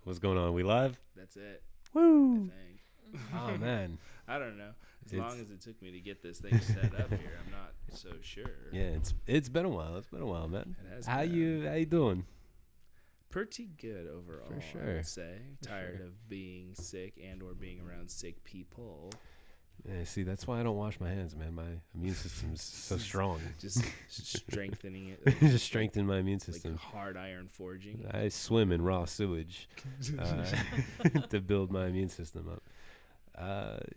What's going on? We live? That's it. Woo! I think. Oh man. I don't know. As long as it took me to get this thing set up here, I'm not so sure. Yeah, it's been a while. It's been a while, man. It has How been. you doing? Pretty good overall, For I sure. would say. Tired sure. of being sick and or being around sick people. Yeah, see, that's why I don't wash my hands, man. My immune system's so strong. Just strengthening it. Just strengthen my immune system. Like hard iron forging. I swim in raw sewage to build my immune system up.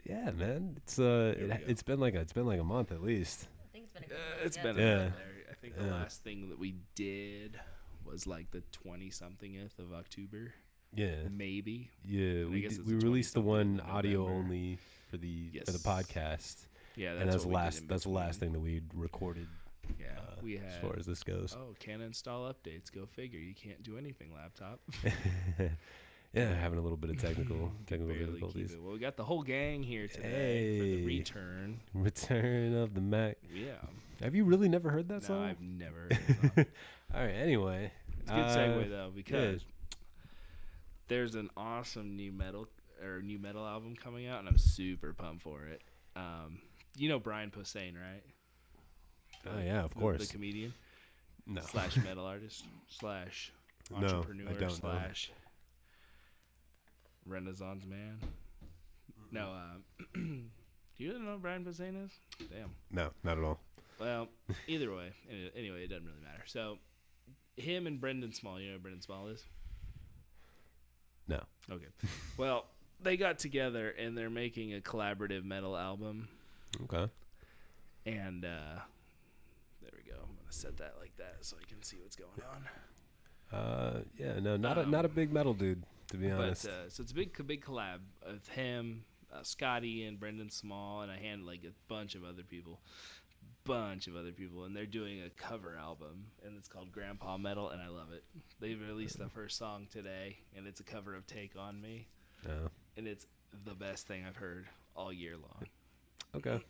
Yeah, man. It's been like a month at least. I think it's been a It's yeah, been Yeah. a minute there. I think the Yeah. last thing that we did was like the 20-somethingth of October. Yeah. Maybe. Yeah, I we guess it's we the released the 20-something one of audio November. only for the Yes. podcast, Yeah, and that's the what we did last in that's the last between. thing that we recorded. Yeah, we had. As far as this goes. Oh, can't install updates. Go figure. You can't do anything, laptop. Yeah, having a little bit of technical Barely keep difficulties. it. Well, we got the whole gang here today for Hey. the return. Return of the Mac. Yeah. Have you really never heard that No, song? I've never heard the song. All right. Anyway, It's a good segue though because there's an awesome new metal album coming out, and I'm super pumped for it. You know Brian Posehn, right? Oh yeah, of The course. comedian No. slash metal artist slash No, entrepreneur I don't know. slash Renaissance man. No, do you know what Brian Posehn is? Damn. No, not at all. Well, either way. Anyway, it doesn't really matter. So, him and Brendan Small, you know who Brendan Small is? No. Okay. Well, they got together and they're making a collaborative metal album. Okay. And there we go. I'm gonna set that like that so I can see what's going on. Yeah. No, not a big metal dude, to be honest. But so it's a big collab of him, Scotty, and Brendan Small, and a bunch of other people, and they're doing a cover album, and it's called Grandpa Metal, and I love it. They've released the first song today, and it's a cover of Take on Me, No. and it's the best thing I've heard all year long. Okay.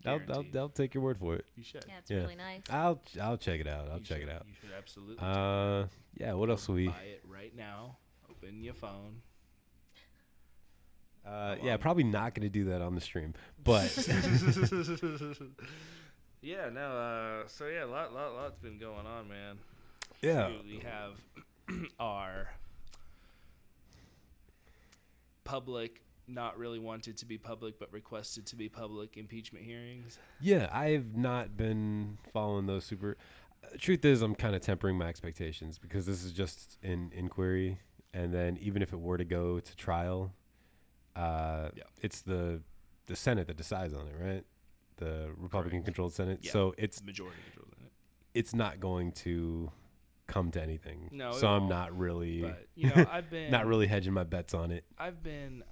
Guaranteed. I'll take your word for it. You should. Yeah, it's really nice. I'll check it out. You should. You should absolutely. Yeah. What else will we? Buy it right now. Open your phone. Yeah, probably not going to do that on the stream, but Yeah, no. So yeah, lot's been going on, man. yeah. We have our public, not really wanted to be public, but requested to be public impeachment hearings. Yeah, I've not been following those super. Truth is, I'm kind of tempering my expectations because this is just an inquiry, and then even if it were to go to trial, it's the Senate that decides on it, right? The Republican-controlled Senate. Yeah. So it's Majority controls in it. it's not going to come to anything. No, so it I'm won't. not really But I've been not really hedging my bets on it. I've been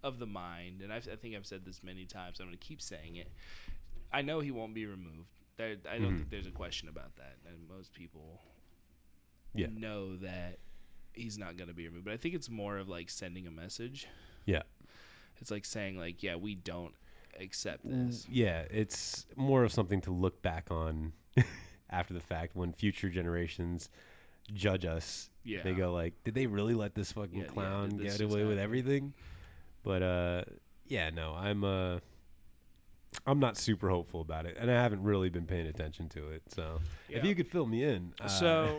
of the mind, and I think I've said this many times. I'm going to keep saying it. I know he won't be removed. I don't think there's a question about that, and most people know that he's not going to be removed. But I think it's more of like sending a message. Yeah. It's like saying like, yeah, we don't accept this. Yeah, it's more of something to look back on after the fact when future generations judge us. Yeah. They go like, did they really let this fucking Yeah, clown did this get just away with happen? everything? But yeah, no, I'm not super hopeful about it, and I haven't really been paying attention to it. So if Yeah. you could fill me in. So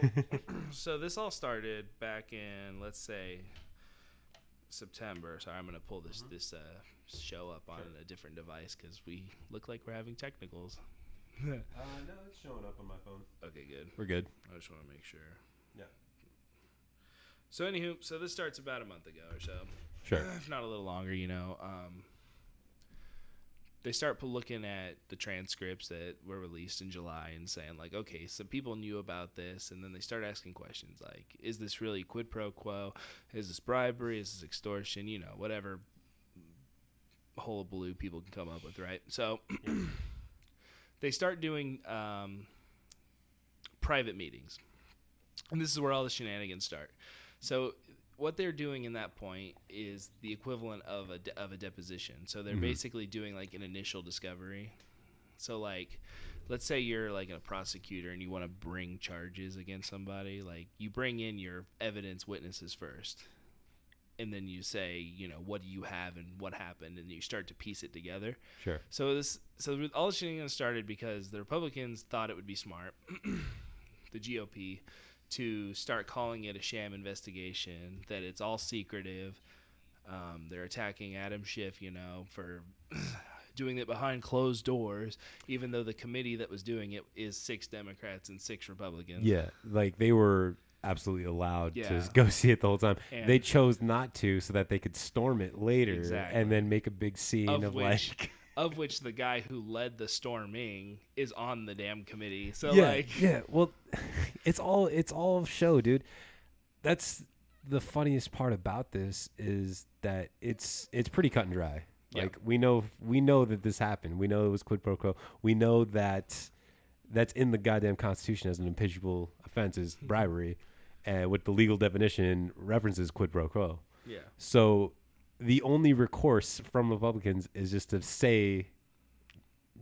this all started back in, let's say, September. Sorry, I'm going to pull this show up on a different device because we look like we're having technicals. no, it's showing up on my phone. Okay, good. We're good. I just want to make sure. Yeah. So anywho, this starts about a month ago or so. Sure. If not a little longer, they start looking at the transcripts that were released in July and saying like, okay, so people knew about this, and then they start asking questions like, is this really quid pro quo? Is this bribery? Is this extortion? Whatever hullabaloo people can come up with, right? So they start doing private meetings, and this is where all the shenanigans start. So what they're doing in that point is the equivalent of a deposition. So they're basically doing like an initial discovery. So like let's say you're like a prosecutor and you want to bring charges against somebody, like you bring in your evidence witnesses first. And then you say, what do you have and what happened, and you start to piece it together. Sure. So all the shenanigans started because the Republicans thought it would be smart, the GOP, to start calling it a sham investigation, that it's all secretive. They're attacking Adam Schiff, for doing it behind closed doors, even though the committee that was doing it is 6 Democrats and 6 Republicans. Yeah, like they were absolutely allowed Yeah. to go see it the whole time. And they chose not to so that they could storm it later Exactly. and then make a big scene of like of which the guy who led the storming is on the damn committee. So well, it's all show, dude. That's the funniest part about this, is that it's pretty cut and dry. Yeah. Like we know that this happened. We know it was quid pro quo. We know that that's in the goddamn Constitution as an impeachable offense is bribery, and with the legal definition references quid pro quo. Yeah. So the only recourse from Republicans is just to say,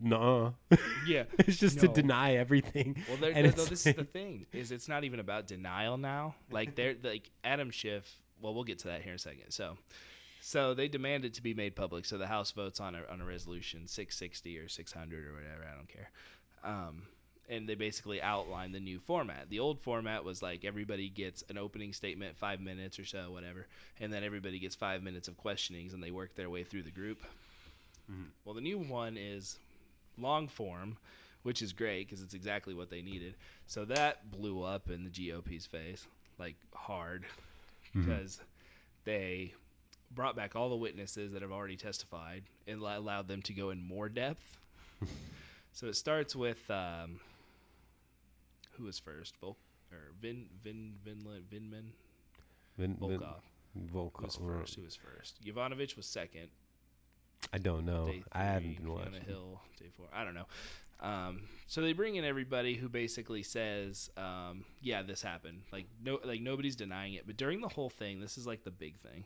"Nah." Yeah. It's just to No. deny everything. Well, this is the thing, is it's not even about denial now. Like they're like Adam Schiff. Well, we'll get to that here in a second. So they demand it to be made public. So the House votes on a resolution, 660 or 600 or whatever. I don't care. And they basically outline the new format. The old format was like everybody gets an opening statement, 5 minutes or so, whatever, and then everybody gets 5 minutes of questionings, and they work their way through the group. Mm-hmm. Well, the new one is long form, which is great because it's exactly what they needed. So that blew up in the GOP's face, like hard, because they brought back all the witnesses that have already testified and allowed them to go in more depth. So it starts with who was first? Vinman? Volkov. Volkov. Who was first? Yovanovitch was second. I don't know. Day 3, I haven't been watching. Fiona Hill, day 4. I don't know. So they bring in everybody who basically says, yeah, this happened. Like nobody's denying it. But during the whole thing, this is like the big thing.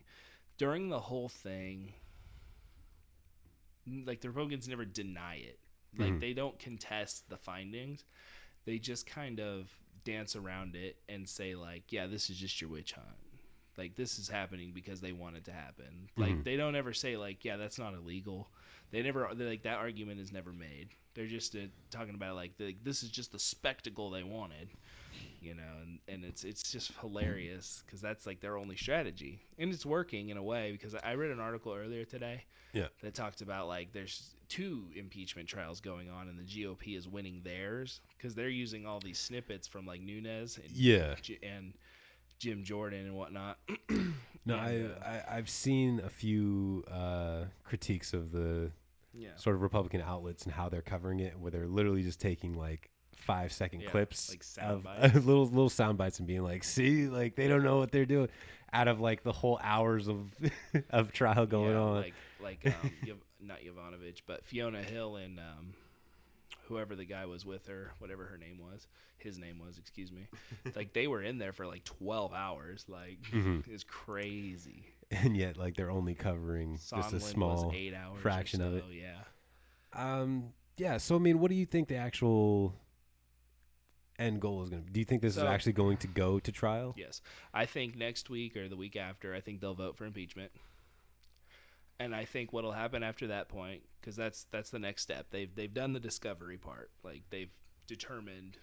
During the whole thing, like the Republicans never deny it. Like they don't contest the findings. They just kind of dance around it and say like, yeah, this is just your witch hunt. Like this is happening because they want it to happen. Like they don't ever say like, yeah, that's not illegal. They're like that argument is never made. They're just talking about like this is just the spectacle they wanted, and it's just hilarious because that's like their only strategy, and it's working in a way because I read an article earlier today that talked about like there's 2 impeachment trials going on and the GOP is winning theirs because they're using all these snippets from like Nunes and Jim Jordan and whatnot. No, I've seen a few critiques of the sort of Republican outlets and how they're covering it, where they're literally just taking like 5-second clips like sound of bites. little sound bites and being like, see, like they don't know what they're doing, out of like the whole hours of of trial going on. Not Yovanovitch, but Fiona Hill and whoever the guy was with her, whatever his name was, excuse me. Like they were in there for like 12 hours. Like it was crazy. And yet like they're only covering Sondland just a small was 8 hours fraction or so, of it. Yeah. Yeah. So I mean, what do you think the actual end goal is going to be? Do you think this is actually going to go to trial? Yes. I think next week or the week after, I think they'll vote for impeachment. And I think what'll happen after that point, because that's the next step. They've done the discovery part. Like they've determined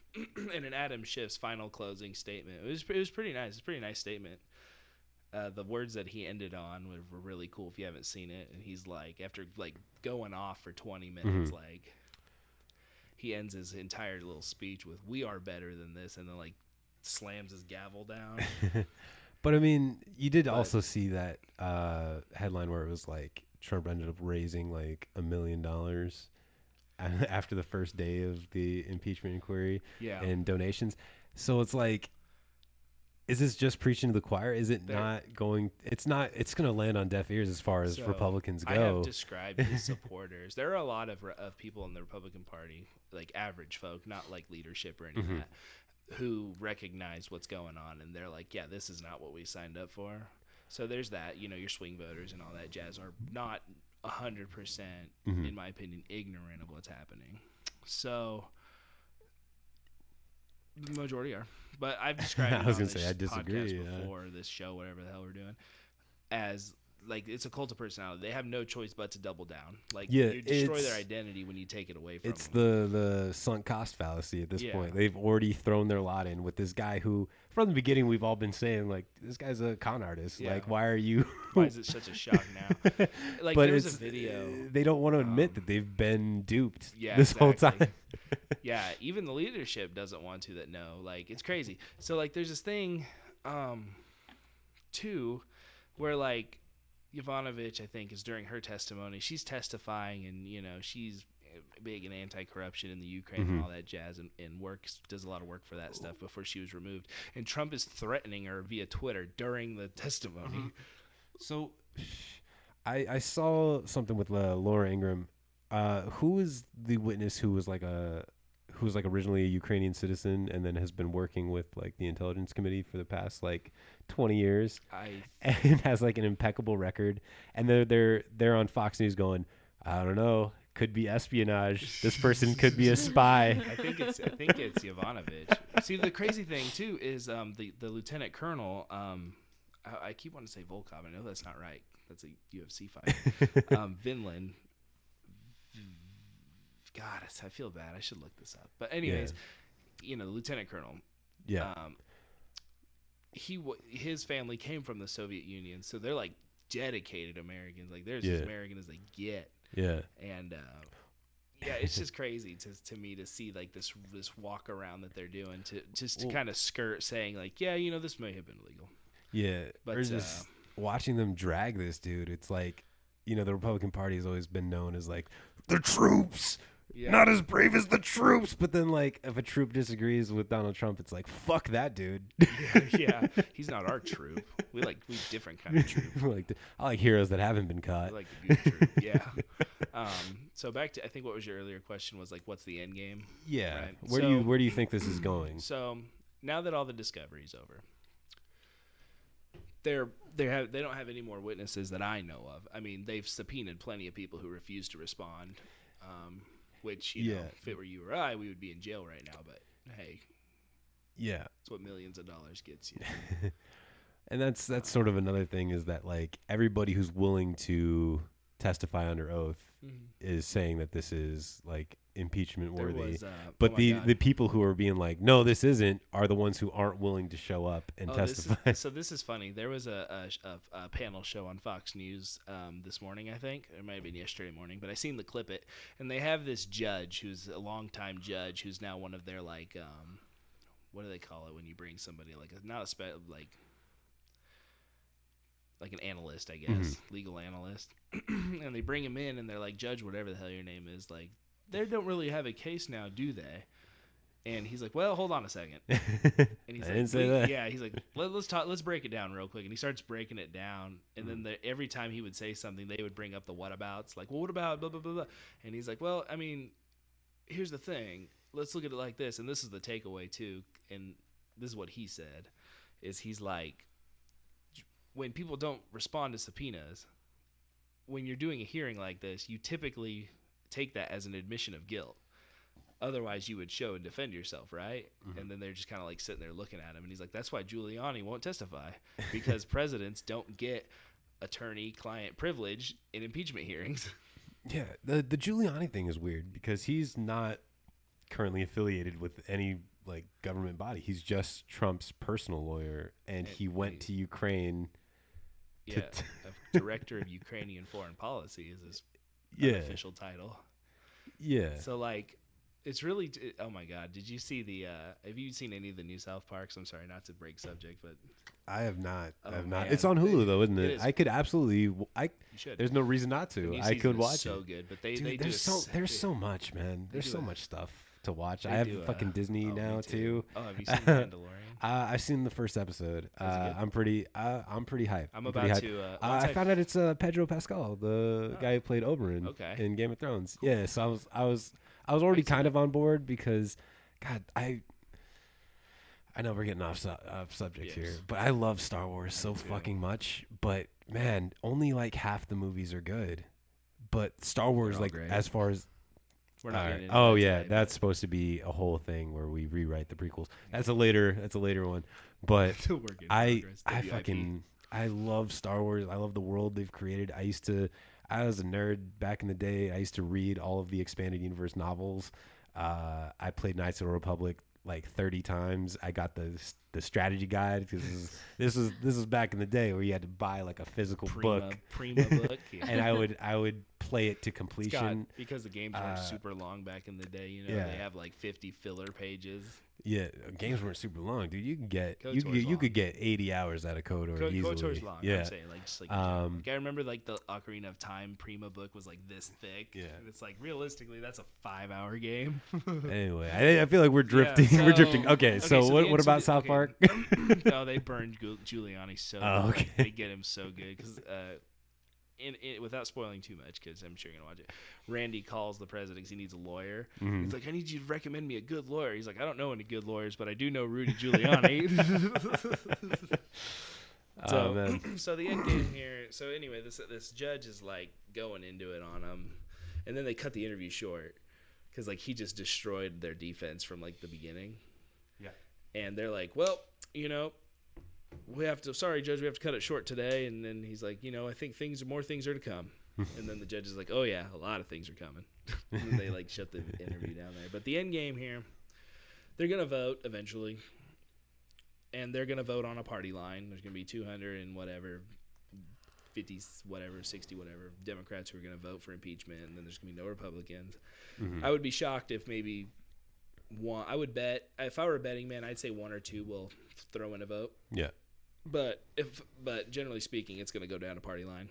in an Adam Schiff's final closing statement. It was pretty nice. It's a pretty nice statement. The words that he ended on were really cool if you haven't seen it. And he's like, after like going off for 20 minutes, like he ends his entire little speech with "We are better than this," and then like slams his gavel down. But I mean, you did also see that headline where it was like Trump ended up raising like $1 million after the first day of the impeachment inquiry and donations. So it's like, is this just preaching to the choir? Is it not going? It's not. It's going to land on deaf ears as far as Republicans go. I have described his supporters. There are a lot of people in the Republican Party, like average folk, not like leadership or any of that, who recognize what's going on, and they're like, yeah, this is not what we signed up for. So there's that, your swing voters and all that jazz are not 100%, in my opinion, ignorant of what's happening. So The majority are. But I've described I it was on gonna say this I disagree. podcast Yeah. before, this show, whatever the hell we're doing, as like it's a cult of personality. They have no choice but to double down. Like Yeah, you destroy their identity when you take it away from it's them. the sunk cost fallacy at this Yeah. point. They've already thrown their lot in with this guy who, from the beginning, we've all been saying like this guy's a con artist. Yeah. Like, why are you? Why is it such a shock now? Like But there was it's a video. they don't want to admit that they've been duped Yeah, this whole exactly. time. Yeah, even the leadership doesn't want to that know. Like it's crazy. So like there's this thing too where like Yovanovitch, I think, is during her testimony, she's testifying and she's big in anti-corruption in the Ukraine and all that jazz and does a lot of work for that stuff before she was removed. And Trump is threatening her via Twitter during the testimony. So I saw something with Laura Ingraham. Who was the witness who was like originally a Ukrainian citizen and then has been working with like the intelligence committee for the past like 20 years and has like an impeccable record, and they're on Fox News going, I don't know, could be espionage. This person could be a spy. I think it's Yovanovitch. See, the crazy thing too is the lieutenant colonel. I keep wanting to say Volkov. I know that's not right. That's a UFC fighter. Vinland. God, I feel bad. I should look this up. But anyways, the lieutenant colonel. Yeah. His family came from the Soviet Union, so they're like dedicated Americans. Like they're as American as they get. Yeah. And it's just crazy to me to see like this walk around that they're doing to kind of skirt saying like, this may have been illegal. Yeah. But or just watching them drag this dude, it's like, the Republican Party has always been known as like the troops. Yeah. Not as brave as the troops, but then like if a troop disagrees with Donald Trump, it's like fuck that dude. Yeah, he's not our troop. We different kind of troop. I like heroes that haven't been caught. We like the good troop. Yeah. So back to I think what was your earlier question was like what's the end game? Yeah. Right? Where do you think this is going? So now that all the discovery's over, they don't have any more witnesses that I know of. I mean, they've subpoenaed plenty of people who refuse to respond. Which, if it were you or I, we would be in jail right now. But, hey. Yeah. It's what millions of dollars gets you. And that's sort of another thing is that, like, everybody who's willing to testify under oath is saying that this is, like, impeachment worthy. But the people who are being like, no, this isn't, are the ones who aren't willing to show up and testify. So this is funny. There was a panel show on Fox News this morning, I think. It might have been yesterday morning, but I seen the clip it. And they have this judge who's a longtime judge who's now one of their, like, what do they call it when you bring somebody, like, like an analyst, I guess, legal analyst. And they bring him in and they're like, Judge, whatever the hell your name is, like, they don't really have a case now, do they? And he's like, well, hold on a second. And he's I didn't say that. Yeah, he's like, let's break it down real quick. And he starts breaking it down. And then every time he would say something, they would bring up the whatabouts, like, well, what about blah, blah, blah, blah. And he's like, well, I mean, here's the thing. Let's look at it like this. And this is the takeaway, too. And this is what he said, is he's like, when people don't respond to subpoenas, when you're doing a hearing like this, you typically take that as an admission of guilt. Otherwise, you would show and defend yourself, right? And then they're just kind of like sitting there looking at him. And he's like, that's why Giuliani won't testify, because presidents don't get attorney-client privilege in impeachment hearings. Yeah, the Giuliani thing is weird because he's not currently affiliated with any like government body. He's just Trump's personal lawyer, and he went to Ukraine. Yeah, Director of Ukrainian Foreign Policy is his unofficial title. Yeah. So, like, it's really... oh, my God. Did you see have you seen any of the new South Parks? I'm sorry, not to break subject, but... I have not. Oh, I have not. man. It's on Hulu, though, isn't it? It is. I could absolutely... You should. There's no reason not to. I could watch so it. good, but they Dude, do... there's so much, man. There's so much stuff to watch. I have do fucking Disney now, too. Oh, have you seen The Mandalorian? I've seen the first episode. I'm pretty hyped. I'm about to... I found out it's Pedro Pascal, the guy who played Oberyn in Game of Thrones. Cool. Yeah, so I was already kind of on board because, God, I know we're getting off subject here, but I love Star Wars so fucking much. But man, only like half the movies are good. But Star Wars, like great. as far as We're All not right. getting into Oh that yeah, today, that's supposed to be a whole thing where we rewrite the prequels. That's a later one. But but work in I progress. I WIP. fucking I love Star Wars. I love the world they've created. I was a nerd back in the day. I used to read all of the expanded universe novels. I played Knights of the Republic like 30 times. I got the strategy guide because this was back in the day where you had to buy like a physical book, Prima book. Yeah. and I would play it to It's got, completion. because the games weren't super long back in the day. You know, yeah. they have like 50 filler pages. Yeah, games weren't super long, dude. You KOTOR's could get 80 hours out of KOTOR easily. KOTOR's long. Yeah. I'm saying like just like, like I remember like the Ocarina of Time Prima book was like this thick. Yeah. And it's like realistically that's a 5-hour game. Anyway, I feel like we're drifting. Yeah, we're drifting. Okay, so the what about South okay. Park? No, they burned Giuliani so Oh, good. okay. They get him so good because without spoiling too much, because I'm sure you're gonna watch it. Randy calls the president because he needs a lawyer. Mhm. He's like, I need you to recommend me a good lawyer. He's like, I don't know any good lawyers, but I do know Rudy Giuliani. Oh man. So the end game here. So anyway, this judge is like going into it on him, and then they cut the interview short because like he just destroyed their defense from like the beginning. Yeah. And they're like, well, you know, sorry, Judge, we have to cut it short today. And then he's like, you know, I think more things are to come. And then the judge is like, oh yeah, a lot of things are coming. And then they like shut the interview down there. But the end game here, they're going to vote eventually. And they're going to vote on a party line. There's going to be 200 and whatever, 50, whatever, 60, whatever, Democrats who are going to vote for impeachment. And then there's going to be no Republicans. Mhm. I would be shocked if maybe one. I would bet, if I were a betting man, I'd say one or two will throw in a vote. Yeah. But generally speaking, it's going to go down a party line.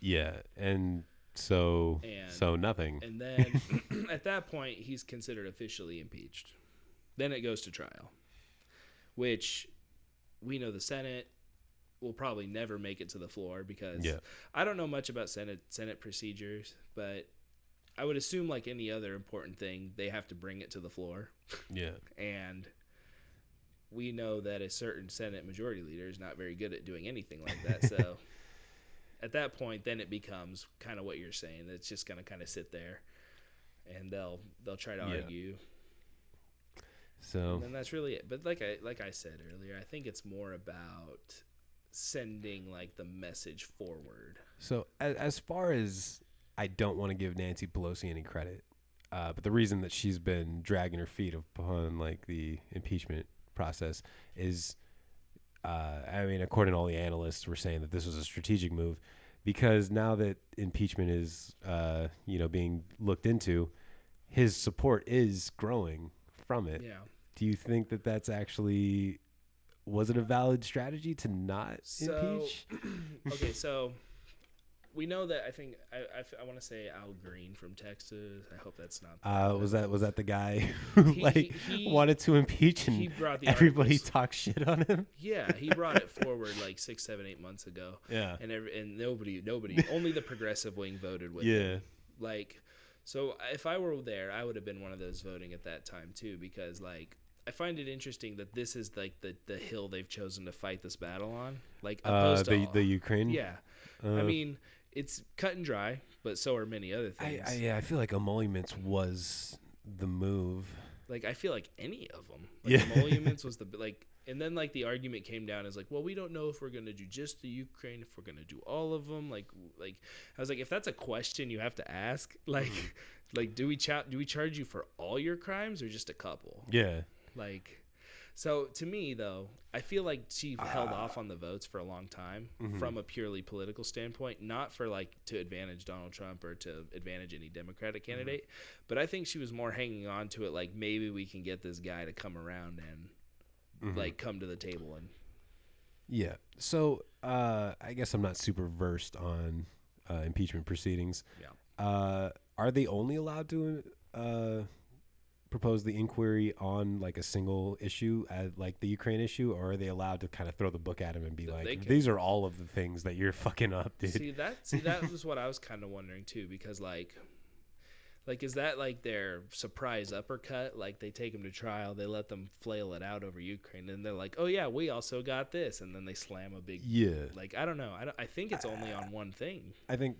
Yeah, and so nothing. And then at that point, he's considered officially impeached. Then it goes to trial, which we know the Senate will probably never make it to the floor because I don't know much about Senate procedures, but I would assume like any other important thing, they have to bring it to the floor. Yeah. And we know that a certain Senate majority leader is not very good at doing anything like that. So at that point, then it becomes kind of what you're saying. It's just going to kind of sit there, and they'll try to argue. So and that's really it. But like I said earlier, I think it's more about sending like the message forward. So as far as I don't want to give Nancy Pelosi any credit, but the reason that she's been dragging her feet upon like the impeachment process is, I mean, according to all the analysts, we're saying that this was a strategic move because now that impeachment is, being looked into, his support is growing from it. Yeah. Do you think that that's actually, was it a valid strategy to not impeach? Okay, so we know that I want to say Al Green from Texas. I hope that's not. Was that the guy who he wanted to impeach and he brought the everybody articles. talked shit on him? Yeah, he brought it forward like 6, 7, 8 months ago. Yeah, and nobody, only the progressive wing voted with yeah. him. Like, so if I were there, I would have been one of those voting at that time too, because like I find it interesting that this is like the hill they've chosen to fight this battle on. Like opposed to the Ukraine. Yeah, I mean. It's cut and dry, but so are many other things. I feel like emoluments was the move. Like, I feel like any of them. Yeah. Emoluments was and then, like, the argument came down as, like, well, we don't know if we're going to do just the Ukraine, if we're going to do all of them. Like, I was like, if that's a question you have to ask, like, do we charge you for all your crimes or just a couple? Yeah. Like, so to me, though, I feel like she held off on the votes for a long time from a purely political standpoint, not for like to advantage Donald Trump or to advantage any Democratic candidate, but I think she was more hanging on to it like maybe we can get this guy to come around and like come to the table and yeah. So I guess I'm not super versed on impeachment proceedings. Yeah. Are they only allowed to propose the inquiry on like a single issue, like the Ukraine issue, or are they allowed to kind of throw the book at him and be like, these are all of the things that you're fucking up, dude? See that was what I was kind of wondering too, because like is that like their surprise uppercut? Like they take them to trial, they let them flail it out over Ukraine, and they're like, oh yeah, we also got this, and then they slam a big Like I don't know, I think it's only on one thing. I think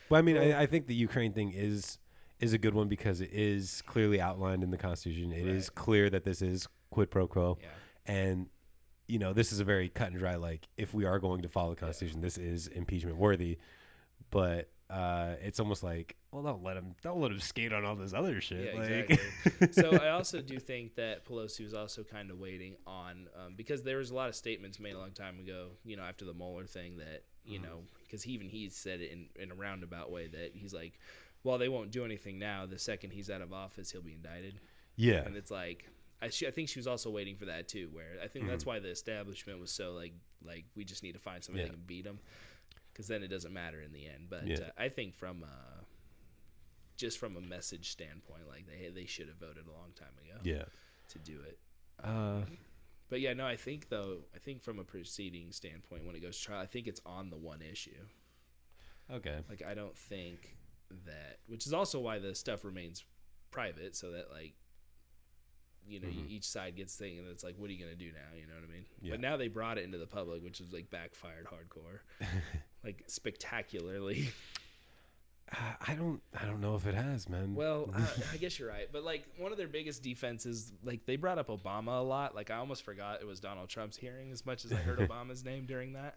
but I mean, I think the Ukraine thing is is a good one because it is clearly outlined in the Constitution. It is Right. clear that this is quid pro quo, Yeah. and this is a very cut and dry. Like, if we are going to follow the Constitution, this is impeachment worthy. But it's almost like, well, don't let him skate on all this other shit. Yeah, Like, exactly. So I also do think that Pelosi was also kind of waiting on, because there was a lot of statements made a long time ago, after the Mueller thing that, because he said it in a roundabout way that he's like, well, they won't do anything now. The second he's out of office, he'll be indicted. yeah, And it's like, I think she was also waiting for that too, where I think that's why the establishment was so like we just need to find somebody that can beat them, because then it doesn't matter in the end. But I think just from a message standpoint, like they should have voted a long time ago to do it. But yeah, no, I think from a proceeding standpoint, when it goes to trial, I think it's on the one issue. okay, Like, I don't think that, which is also why the stuff remains private, so that like, each side gets thing, and it's like, what are you gonna do now? You know what I mean? Yeah. But now they brought it into the public, which is like backfired hardcore, like spectacularly. I don't know if it has, man. Well, I guess you're right, but like one of their biggest defenses, like they brought up Obama a lot. Like I almost forgot it was Donald Trump's hearing as much as I heard Obama's name during that.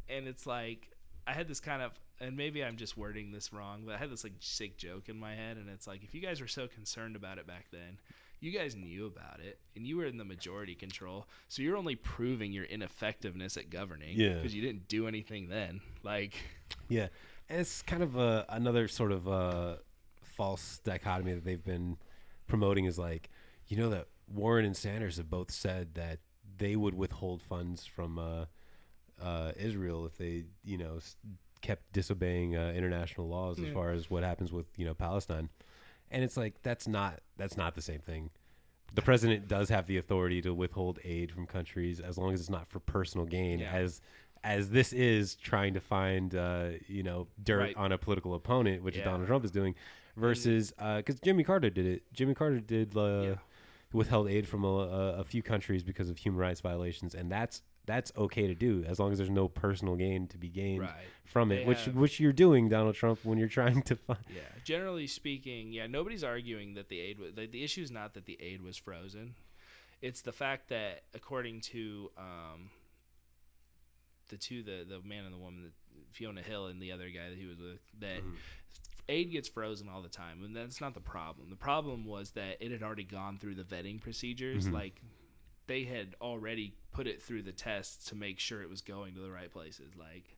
And it's like I had this kind of, and maybe I'm just wording this wrong, but I had this like sick joke in my head, and it's like, if you guys were so concerned about it back then, you guys knew about it, and you were in the majority control, so you're only proving your ineffectiveness at governing, because you didn't do anything then. Like, yeah, and it's kind of another sort of false dichotomy that they've been promoting is like, that Warren and Sanders have both said that they would withhold funds from Israel if they, kept disobeying international laws as far as what happens with, Palestine. And it's like, that's not the same thing. The president does have the authority to withhold aid from countries as long as it's not for personal gain, as this is trying to find, dirt on a political opponent, which Donald Trump is doing, versus because Jimmy Carter did it. Jimmy Carter did withheld aid from a few countries because of human rights violations, and that's okay to do as long as there's no personal gain to be gained from it, which you're doing, Donald Trump, when you're trying to find. Yeah, generally speaking, nobody's arguing that the aid was, the issue is not that the aid was frozen. It's the fact that according to the man and the woman, Fiona Hill and the other guy that he was with, that aid gets frozen all the time, and that's not the problem. The problem was that it had already gone through the vetting procedures, like they had already put it through the tests to make sure it was going to the right places. Like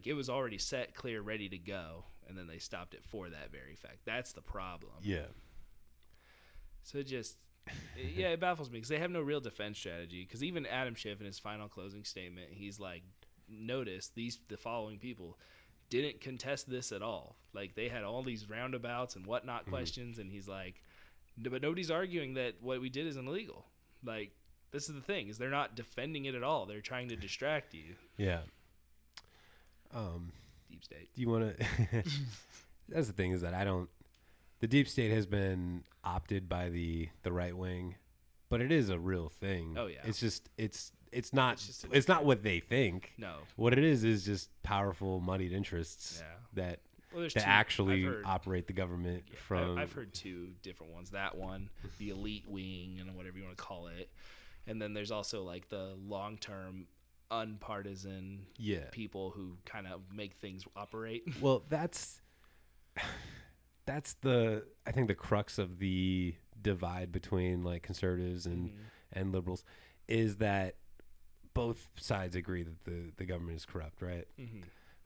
it was already set, clear, ready to go, and then they stopped it for that very fact. That's the problem. Yeah. So it baffles me because they have no real defense strategy. Because even Adam Schiff in his final closing statement, he's like, notice the following people didn't contest this at all. Like they had all these roundabouts and whatnot questions, and he's like, but nobody's arguing that what we did is illegal. Like, this is the thing, is they're not defending it at all. They're trying to distract you. Yeah. Deep state. Do you want to? That's the thing, is that the deep state has been opted by the right wing, but it is a real thing. Oh yeah. It's just it's not what they think. No. What it is just powerful moneyed interests that actually operate the government from. I've heard two different ones. That one, the elite wing, and whatever you want to call it, and then there's also like the long-term, unpartisan people who kind of make things operate. Well, that's I think the crux of the divide between like conservatives and liberals is that both sides agree that the government is corrupt, right?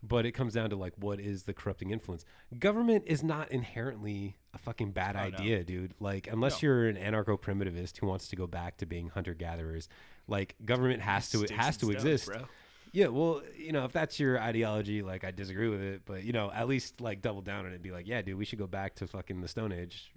But it comes down to like, what is the corrupting influence? Government is not inherently a fucking bad idea, dude. Like, unless you're an anarcho-primitivist who wants to go back to being hunter-gatherers, like government has to exist. Bro. Yeah, well, if that's your ideology, like I disagree with it, but at least like double down on it and be like, yeah, dude, we should go back to fucking the Stone Age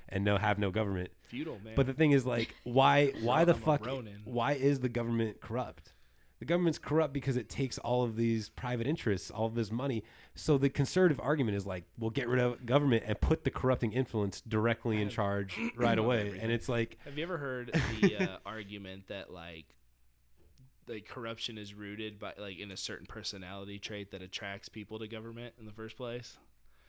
and have no government. Feudal, man. But the thing is, like, why is the government corrupt? The government's corrupt because it takes all of these private interests, all of this money. So the conservative argument is like, we'll get rid of government and put the corrupting influence directly in charge right away. And it's like, have you ever heard the argument that like corruption is rooted by like in a certain personality trait that attracts people to government in the first place?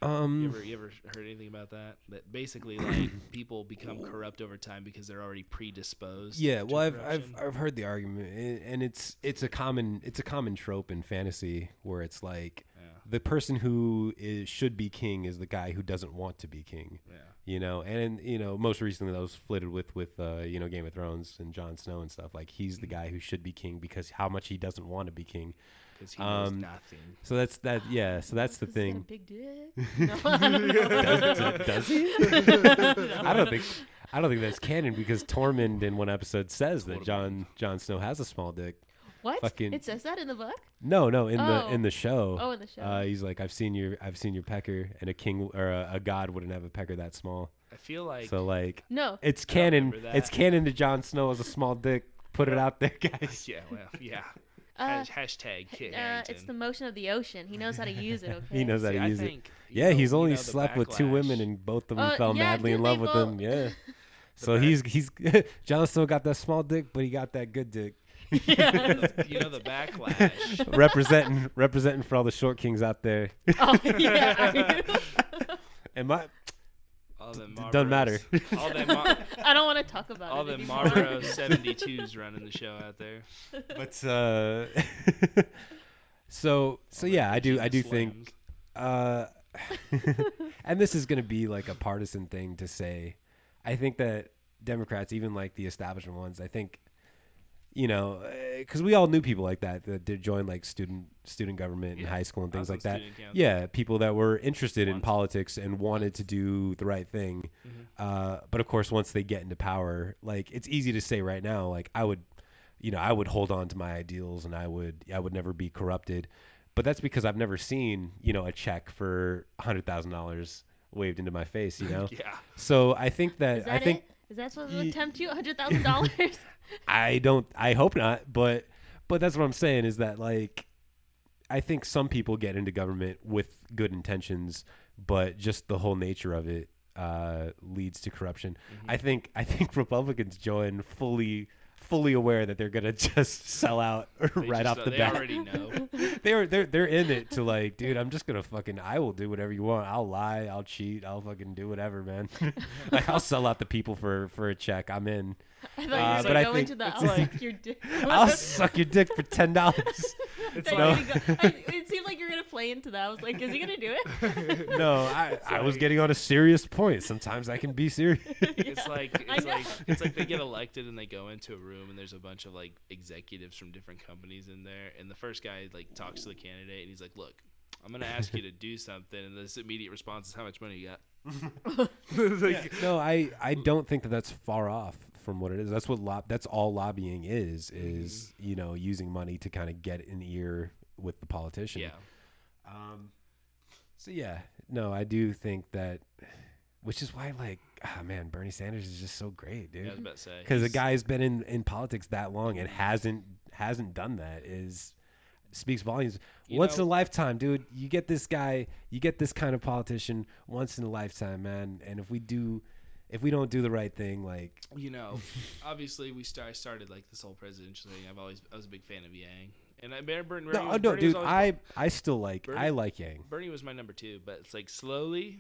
You ever heard anything about that? That basically like people become corrupt over time because they're already predisposed. Yeah, to well, corruption? I've heard the argument, and it's a common trope in fantasy where it's like Yeah. the person who should be king is the guy who doesn't want to be king. Yeah. You know, and most recently that was flitted with Game of Thrones and Jon Snow and stuff. Like he's the guy who should be king because how much he doesn't want to be king. Because he knows nothing. So that's that. Yeah. So that's the He's got a thing. big dick. No, I don't know. Does he? I don't think that's canon because Tormund in one episode says that Jon Snow has a small dick. What? Fucking- It says that in the book? No, in Oh. the show. Oh, in the show. He's like, I've seen your pecker, and a king or a god wouldn't have a pecker that small. I feel like So like, No. it's I don't canon. remember that. It's canon that Jon Snow has a small dick. Put it out there, guys. yeah, well, yeah. Hashtag Kit It's Harington. the motion of the ocean. He knows how to use it, okay? He knows how See, to I use it. think, Yeah, you he's know- only you know the slept with 2 women, backlash. and both of them fell yeah, madly in dude, love they with both- him. Yeah. So back- he's Jon Snow got that small dick, but he got that good dick. Yes. You know the backlash. representing for all the short kings out there. Oh, yeah. And my All them doesn't matter. Marlboros. All them I don't want to talk about all it them anymore. Marlboro 72s running the show out there. But so yeah, I do think and this is going to be like a partisan thing to say. I think that Democrats, even like the establishment ones, I think, because we all knew people like that did join like student government in high school and things like that. Yeah, people that were interested in politics and wanted to do the right thing. But of course, once they get into power, like it's easy to say right now, like I would hold on to my ideals and I would never be corrupted. But that's because I've never seen, a check for $100,000 waved into my face, Yeah. So I think that, Is that it? Is that supposed to tempt you? $100,000? I hope not, but that's what I'm saying is that like I think some people get into government with good intentions, but just the whole nature of it leads to corruption. I think Republicans join fully aware that they're gonna just sell out right off the bat. They already know. They're in it to like, dude, I'm just gonna I will do whatever you want. I'll lie, I'll cheat, I'll fucking do whatever, man. Like I'll sell out the people for a check. I'm in. I thought but you I were going to go think into that. it's I'll like- suck your dick. I'll suck your dick for $10. It's Thought like, you were gonna go- it seemed like you were going to play into that. I was like, is he going to do it? No, I was getting on a serious point. Sometimes I can be serious. it's like I know. it's like they get elected and they go into a room and there's a bunch of like executives from different companies in there, and the first guy like talks to the candidate and he's like, "Look, I'm gonna ask you to do something," and this immediate response is, "How much money you got?" No, I don't think that that's far off from what it is. That's what that's all lobbying is using money to kind of get an ear with the politician. Yeah. So yeah, no, I do think that, which is why like, man, Bernie Sanders is just so great, dude. Yeah, I was about to say Because a he's- guy's been in politics that long and hasn't done that speaks volumes. Once in a lifetime, dude. You get this guy, you get this kind of politician once in a lifetime, man. And if we don't do the right thing, like obviously I started like this whole presidential thing. I was a big fan of Yang, and Bernie. no, Bernie dude, was always- I still like Bernie- I like Yang. Bernie was my number 2, but it's like slowly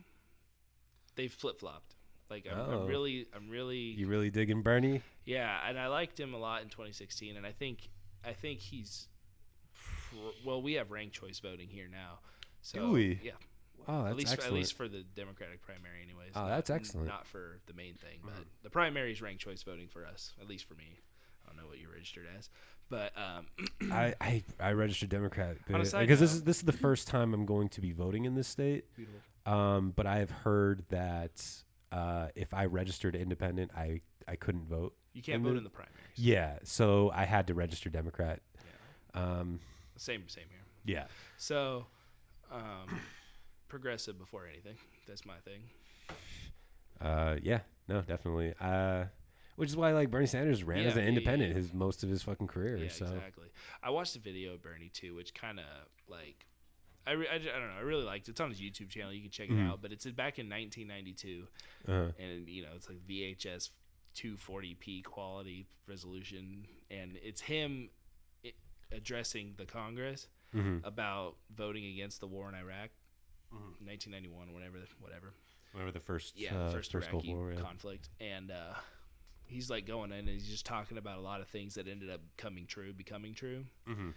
they flip flopped. Like I'm Oh. really You really digging Bernie? yeah, and I liked him a lot in 2016, and I think he's well, we have ranked choice voting here now. So Do we? yeah, Oh, that's at excellent. least for the Democratic primary, anyways. Oh, that's excellent. Not for the main thing, but the primary is ranked choice voting for us, at least for me. I don't know what you're registered as, but I registered Democrat On a side because this note- is the first time I'm going to be voting in this state. But I have heard that if I registered independent, I couldn't vote. you can't in vote the- in the primaries. Yeah, so I had to register Democrat. Yeah. Same here. Yeah. So, progressive before anything. That's my thing. Yeah. No, definitely. Which is why like Bernie Sanders ran as an independent his most of his fucking career. Yeah, so exactly. I watched a video of Bernie too, which kind of like I don't know. I really liked it. It's on his YouTube channel. You can check it out. But it's back in 1992, and it's like VHS 240p quality resolution, and it's him addressing the Congress about voting against the war in Iraq. 1991 or whatever. Whenever the first First Gulf Iraqi War, yeah. conflict, and he's like going in and he's just talking about a lot of things that ended up becoming true. Mm-hmm.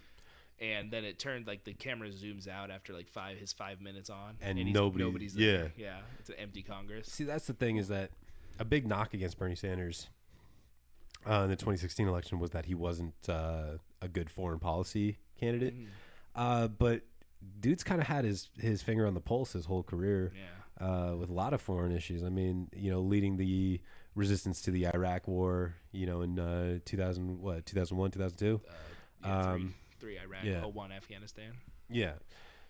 And then it turned like the camera zooms out after like 5 minutes on, And nobody's there. Yeah, it's an empty Congress. See, that's the thing, is that a big knock against Bernie Sanders in the 2016 election was that he wasn't a good foreign policy candidate. But dude's kind of had his finger on the pulse his whole career. With a lot of foreign issues. I mean, leading the resistance to the Iraq War, in 2001, 2002. Three Iraq, 01 Afghanistan. Yeah.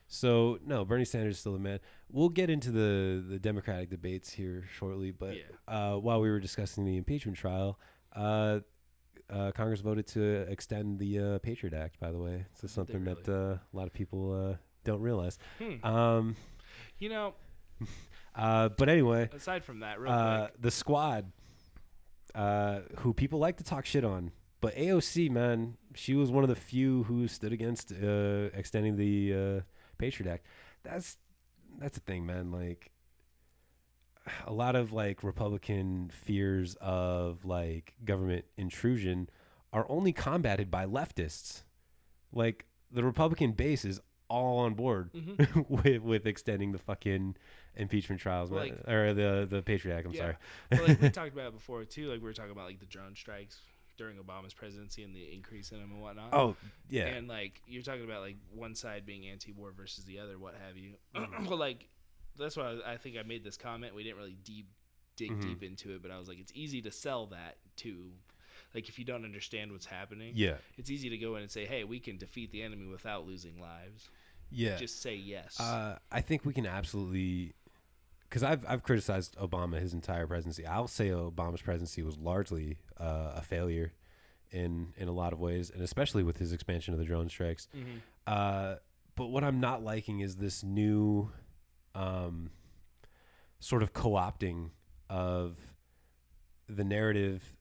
So no, Bernie Sanders is still the man. We'll get into the Democratic debates here shortly, but while we were discussing the impeachment trial, Congress voted to extend the Patriot Act. By the way, this is something that a lot of people don't realize. But anyway, aside from that, real quick, the Squad, who people like to talk shit on, but AOC, man, she was one of the few who stood against extending the Patriot Act. That's the thing, man. Like, a lot of like Republican fears of like government intrusion are only combated by leftists. Like, the Republican base is all on board with extending the fucking impeachment trials, man, or the Patriot Act. I'm sorry. Well, like we talked about it before too. Like we were talking about like the drone strikes during Obama's presidency and the increase in them and whatnot. Oh yeah. And like you're talking about like one side being anti-war versus the other, what have you. Well, like that's why I think I made this comment. We didn't really dig deep into it, but I was like, it's easy to sell that to. Like, if you don't understand what's happening, it's easy to go in and say, hey, we can defeat the enemy without losing lives. Yeah. Just say yes. I think we can absolutely, because I've criticized Obama his entire presidency. I'll say Obama's presidency was largely a failure in a lot of ways, and especially with his expansion of the drone strikes. But what I'm not liking is this new sort of co-opting of the narrative,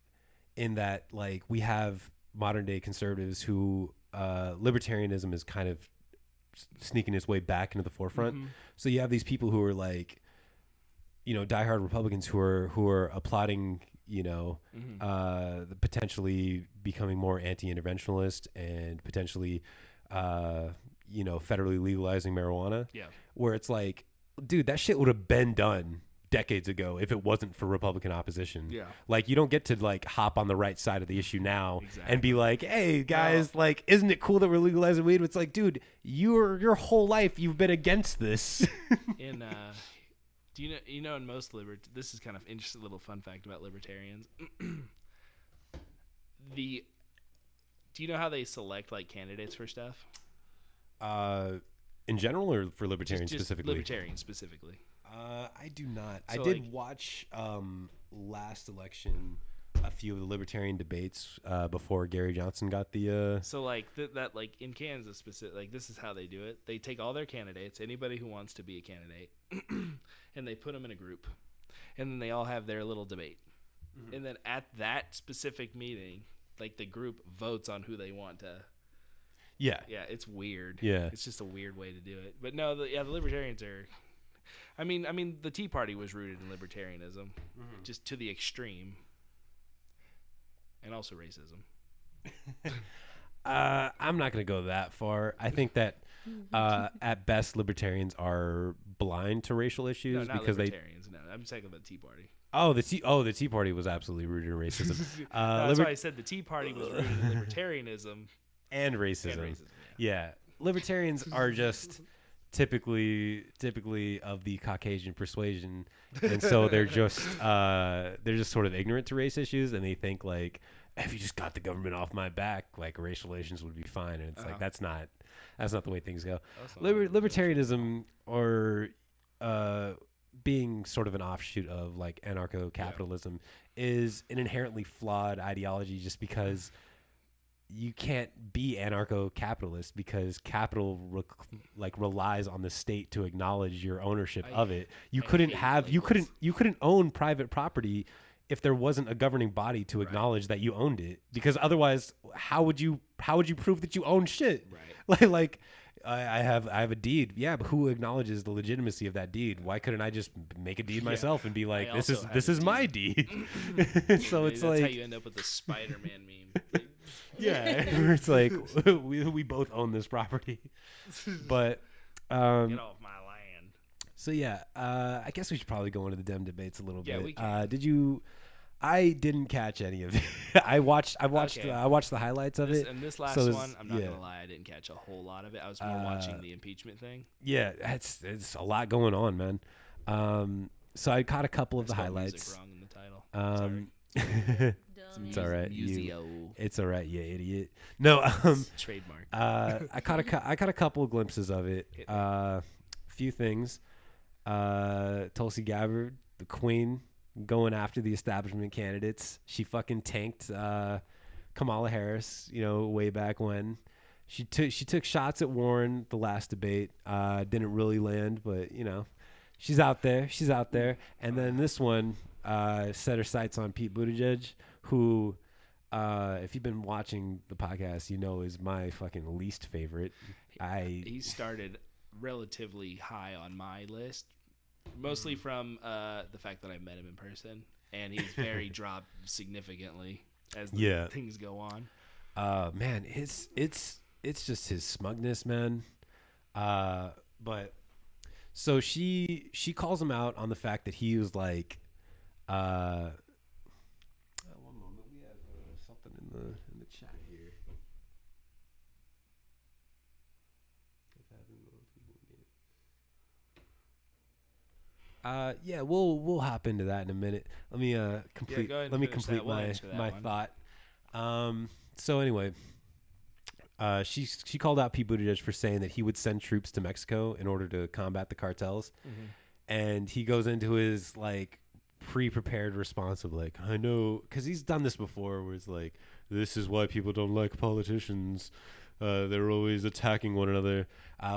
in that like we have modern day conservatives who libertarianism is kind of sneaking its way back into the forefront. So you have these people who are like, diehard Republicans who are applauding, the potentially becoming more anti-interventionalist and potentially, federally legalizing marijuana. Yeah. Where it's like, dude, that shit would have been done decades ago if it wasn't for Republican opposition. Yeah. Like, you don't get to like hop on the right side of the issue now and be like, hey guys, like, isn't it cool that we're legalizing weed? It's like, dude, your whole life you've been against this. Do you know in most this is kind of interesting little fun fact about libertarians. Do you know how they select like candidates for stuff? In general, or for libertarians specifically? Libertarians specifically. I do not. So I did watch last election a few of the libertarian debates before Gary Johnson got the. So like that like in Kansas specific, like this is how they do it. They take all their candidates, anybody who wants to be a candidate, and they put them in a group, and then they all have their little debate, and then at that specific meeting, like the group votes on who they want to. Yeah. Yeah, it's weird. Yeah, it's just a weird way to do it. But no, the libertarians are. I mean, the Tea Party was rooted in libertarianism, just to the extreme, and also racism. I'm not going to go that far. I think that at best libertarians are blind to racial issues because libertarians. No, I'm talking about the Tea Party. The Tea Party was absolutely rooted in racism. That's why I said the Tea Party was rooted in libertarianism and racism. Yeah, libertarians are just. Typically of the Caucasian persuasion, and so they're just sort of ignorant to race issues, and they think like, if you just got the government off my back, like racial relations would be fine, and it's like that's not the way things go. Libertarianism, or being sort of an offshoot of like anarcho-capitalism, is an inherently flawed ideology, just because you can't be anarcho-capitalist because capital relies on the state to acknowledge your ownership of it. You couldn't own private property if there wasn't a governing body to acknowledge that you owned it, because otherwise how would you prove that you own shit? Right. like I have a deed. Yeah, but who acknowledges the legitimacy of that deed? Why couldn't I just make a deed myself and be like, I this also is have a my deed? So it's that's like how you end up with the Spider-Man meme. Like, yeah, it's like we both own this property. But get off my land. so yeah, I guess we should probably go into the Dem debates a little Yeah, bit. we can. Did you? I didn't catch any of it. I watched Okay. I watched the highlights of it. And this last So one, I'm not yeah. gonna lie, I didn't catch a whole lot of it. I was more watching the impeachment thing. Yeah, it's a lot going on, man. So I caught a couple of the Spelled highlights. music wrong in the title. It's all right. Musio. It's all right, you idiot. No, Trademark. I caught a couple of glimpses of it. Few things. Tulsi Gabbard, the queen, going after the establishment candidates. She fucking tanked Kamala Harris, way back when. She took shots at Warren the last debate. Didn't really land, but she's out there. She's out there. And then this one set her sights on Pete Buttigieg, who, if you've been watching the podcast, is my fucking least favorite. He started relatively high on my list, mostly from the fact that I met him in person, and he's very dropped significantly as things go on. Man, it's just his smugness, man. But so she calls him out on the fact that he was like, one moment, we have something in the chat here. Yeah, we'll hop into that in a minute. Let me complete. go ahead and Let me finish complete that. We'll answer that my one. thought. So anyway, she called out Pete Buttigieg for saying that he would send troops to Mexico in order to combat the cartels, and he goes into his like pre-prepared response of like, I know, because he's done this before, where it's like, this is why people don't like politicians. They're always attacking one another,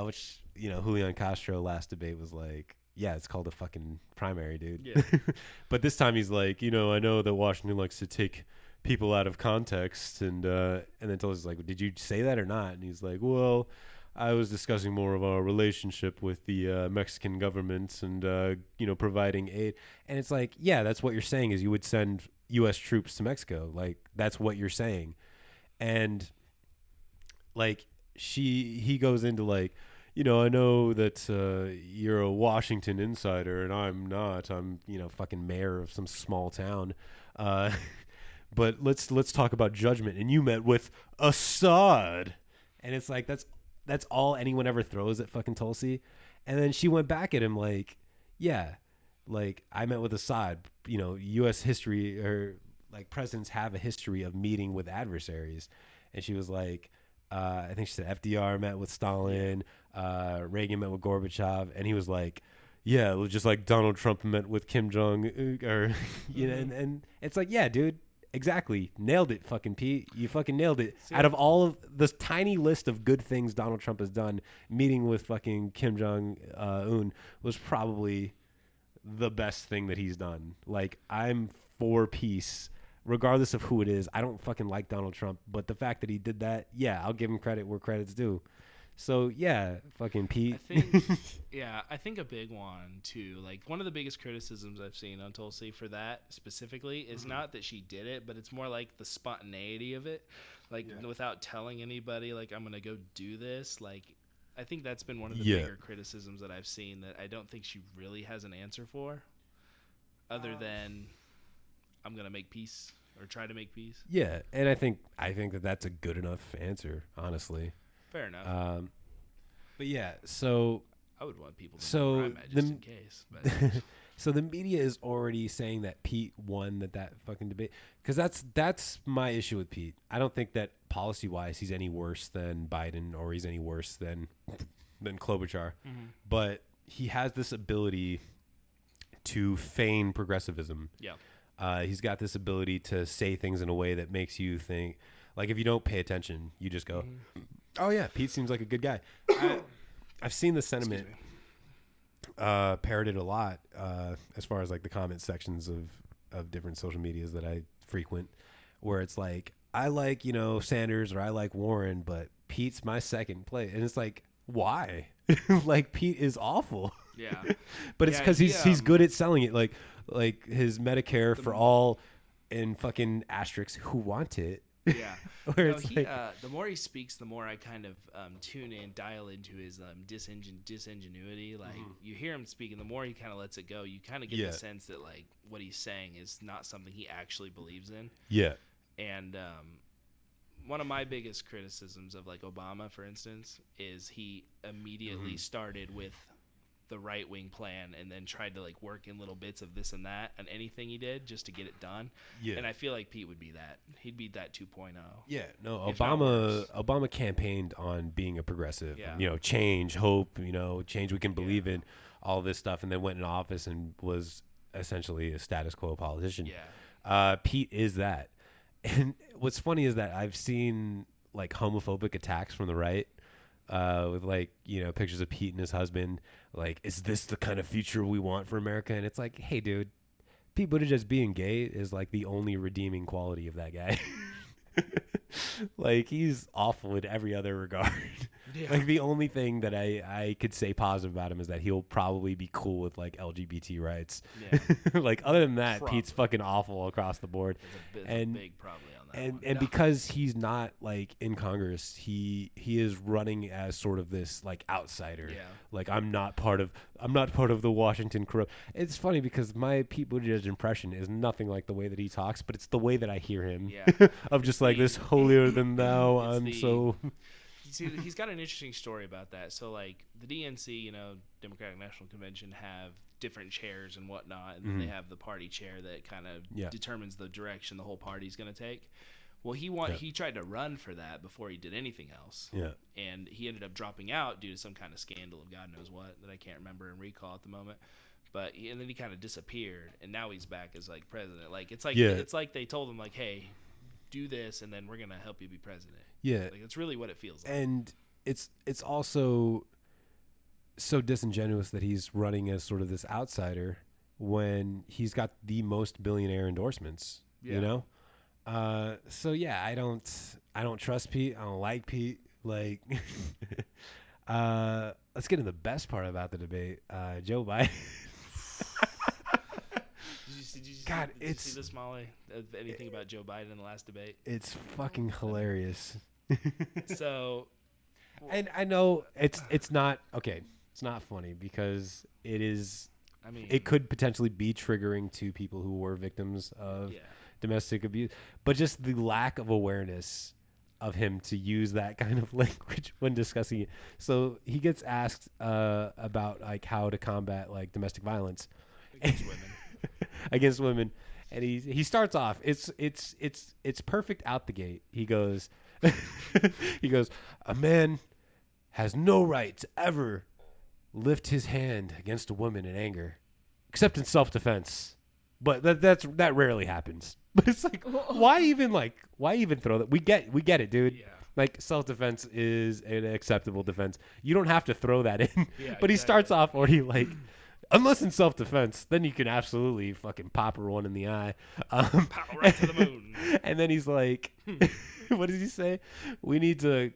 which Julian Castro last debate was like, yeah, it's called a fucking primary, dude. Yeah. But this time he's like, I know that Washington likes to take people out of context, and then Tulsi's like, did you say that or not? And he's like, well, I was discussing more of our relationship with the Mexican government and providing aid. And it's like, yeah, that's what you're saying, is you would send U.S. troops to Mexico. Like, that's what you're saying. And like he goes into like, I know that you're a Washington insider and I'm not. I'm, fucking mayor of some small town. But let's talk about judgment. And you met with Assad. And it's like, that's all anyone ever throws at fucking Tulsi. And then she went back at him like, yeah, like I met with Assad. U.S. history, or like presidents have a history of meeting with adversaries. And she was like, I think she said FDR met with Stalin, Reagan met with Gorbachev, and he was like, yeah, just like Donald Trump met with Kim Jong, or and it's like, yeah, dude, exactly, nailed it, fucking Pete, you fucking nailed it. Out of all of this tiny list of good things Donald Trump has done, meeting with fucking Kim Jong Un was probably the best thing that he's done. Like, I'm for peace. Regardless of who it is, I don't fucking like Donald Trump, but the fact that he did that, yeah, I'll give him credit where credit's due. So yeah, fucking Pete. I think a big one too, like one of the biggest criticisms I've seen on Tulsi for that specifically is not that she did it, but it's more like the spontaneity of it, like without telling anybody, like, I'm gonna go do this. Like, I think that's been one of the bigger criticisms that I've seen that I don't think she really has an answer for, other than I'm gonna make peace or try to make peace. Yeah, and I think that that's a good enough answer, honestly. Fair enough. But yeah, so I would want people to know where I'm at just in case. But so the media is already saying that Pete won that fucking debate, because that's my issue with Pete. I don't think that policy wise he's any worse than Biden, or he's any worse than Klobuchar, but he has this ability to feign progressivism. Yeah. He's got this ability to say things in a way that makes you think, like, if you don't pay attention, you just go, oh yeah, Pete seems like a good guy. I've seen the sentiment parroted a lot as far as like the comment sections of different social medias that I frequent, where it's like, I like, Sanders, or I like Warren, but Pete's my second play. And it's like, why? Like Pete is awful. Yeah. But it's Yeah, because he, he's good at selling it. Like his Medicare for all and fucking asterisks who want it. Yeah. Where No, it's he, like, the more he speaks, the more I kind of tune in, dial into his disingenuity. Like, you hear him speaking, the more he kind of lets it go, you kind of get Yeah. the sense that, like, what he's saying is not something he actually believes in. yeah, And one of my biggest criticisms of, like, Obama, for instance, is he immediately started with the right-wing plan and then tried to, like, work in little bits of this and that and anything he did just to get it done. yeah. And I feel like Pete would be that. He'd be that 2.0. Yeah, no, If not worse. Obama campaigned on being a progressive, Yeah. change, hope, change we can believe in, all this stuff, and then went in office and was essentially a status quo politician. Yeah. Pete is that. And what's funny is that I've seen like homophobic attacks from the right, with like, pictures of Pete and his husband. Like, is this the kind of future we want for America? And it's like, hey, dude, Pete Buttigieg being gay is like the only redeeming quality of that guy. Like, he's awful in every other regard. Yeah. Like, the only thing that I could say positive about him is that he'll probably be cool with like LGBT rights. Yeah. Like, other than that, Probably. Pete's fucking awful across the board. There's a And- big probably on that And one. and No. because he's not like in Congress, he is running as sort of this like outsider. Yeah. Like, I'm not part of the Washington corrupt. It's funny because my Pete Buttigieg impression is nothing like the way that he talks, but it's the way that I hear him. Yeah. Of just like this holier than thou. It's I'm the- so See, he's got an interesting story about that. So, like, the DNC, Democratic National Convention, have different chairs and whatnot, and then they have the party chair that kind of Yeah. determines the direction the whole party's going to take. Well, Yeah. he tried to run for that before he did anything else. yeah. And he ended up dropping out due to some kind of scandal of God knows what that I can't remember and recall at the moment. But and then he kind of disappeared, and now he's back as like president. Like it's like they told him like, hey, do this, and then we're gonna help you be president. Yeah. Like that's really what it feels like. And it's also so disingenuous that he's running as sort of this outsider when he's got the most billionaire endorsements. Yeah. So yeah, I don't trust Pete. I don't like Pete. Like, let's get to the best part about the debate. Joe Biden. God, did you see this, Molly? Anything about Joe Biden in the last debate? It's fucking hilarious. So, And I know it's not okay. It's not funny because it is. I mean, It could potentially be triggering to people who were victims of yeah. domestic abuse, but just the lack of awareness of him to use that kind of language when discussing it. So he gets asked about like how to combat like domestic violence Against women. against women, and he starts off. It's perfect out the gate. He goes, a man has no right to ever lift his hand against a woman in anger, except in self-defense. But that rarely happens. But it's like, why even throw that? We get it, dude. Yeah. Like, self-defense is an acceptable defense. You don't have to throw that in. Yeah, But he exactly. starts off already like, unless in self-defense, then you can absolutely fucking pop her one in the eye. Pow, right to the moon. And then he's like, what does he say? We need to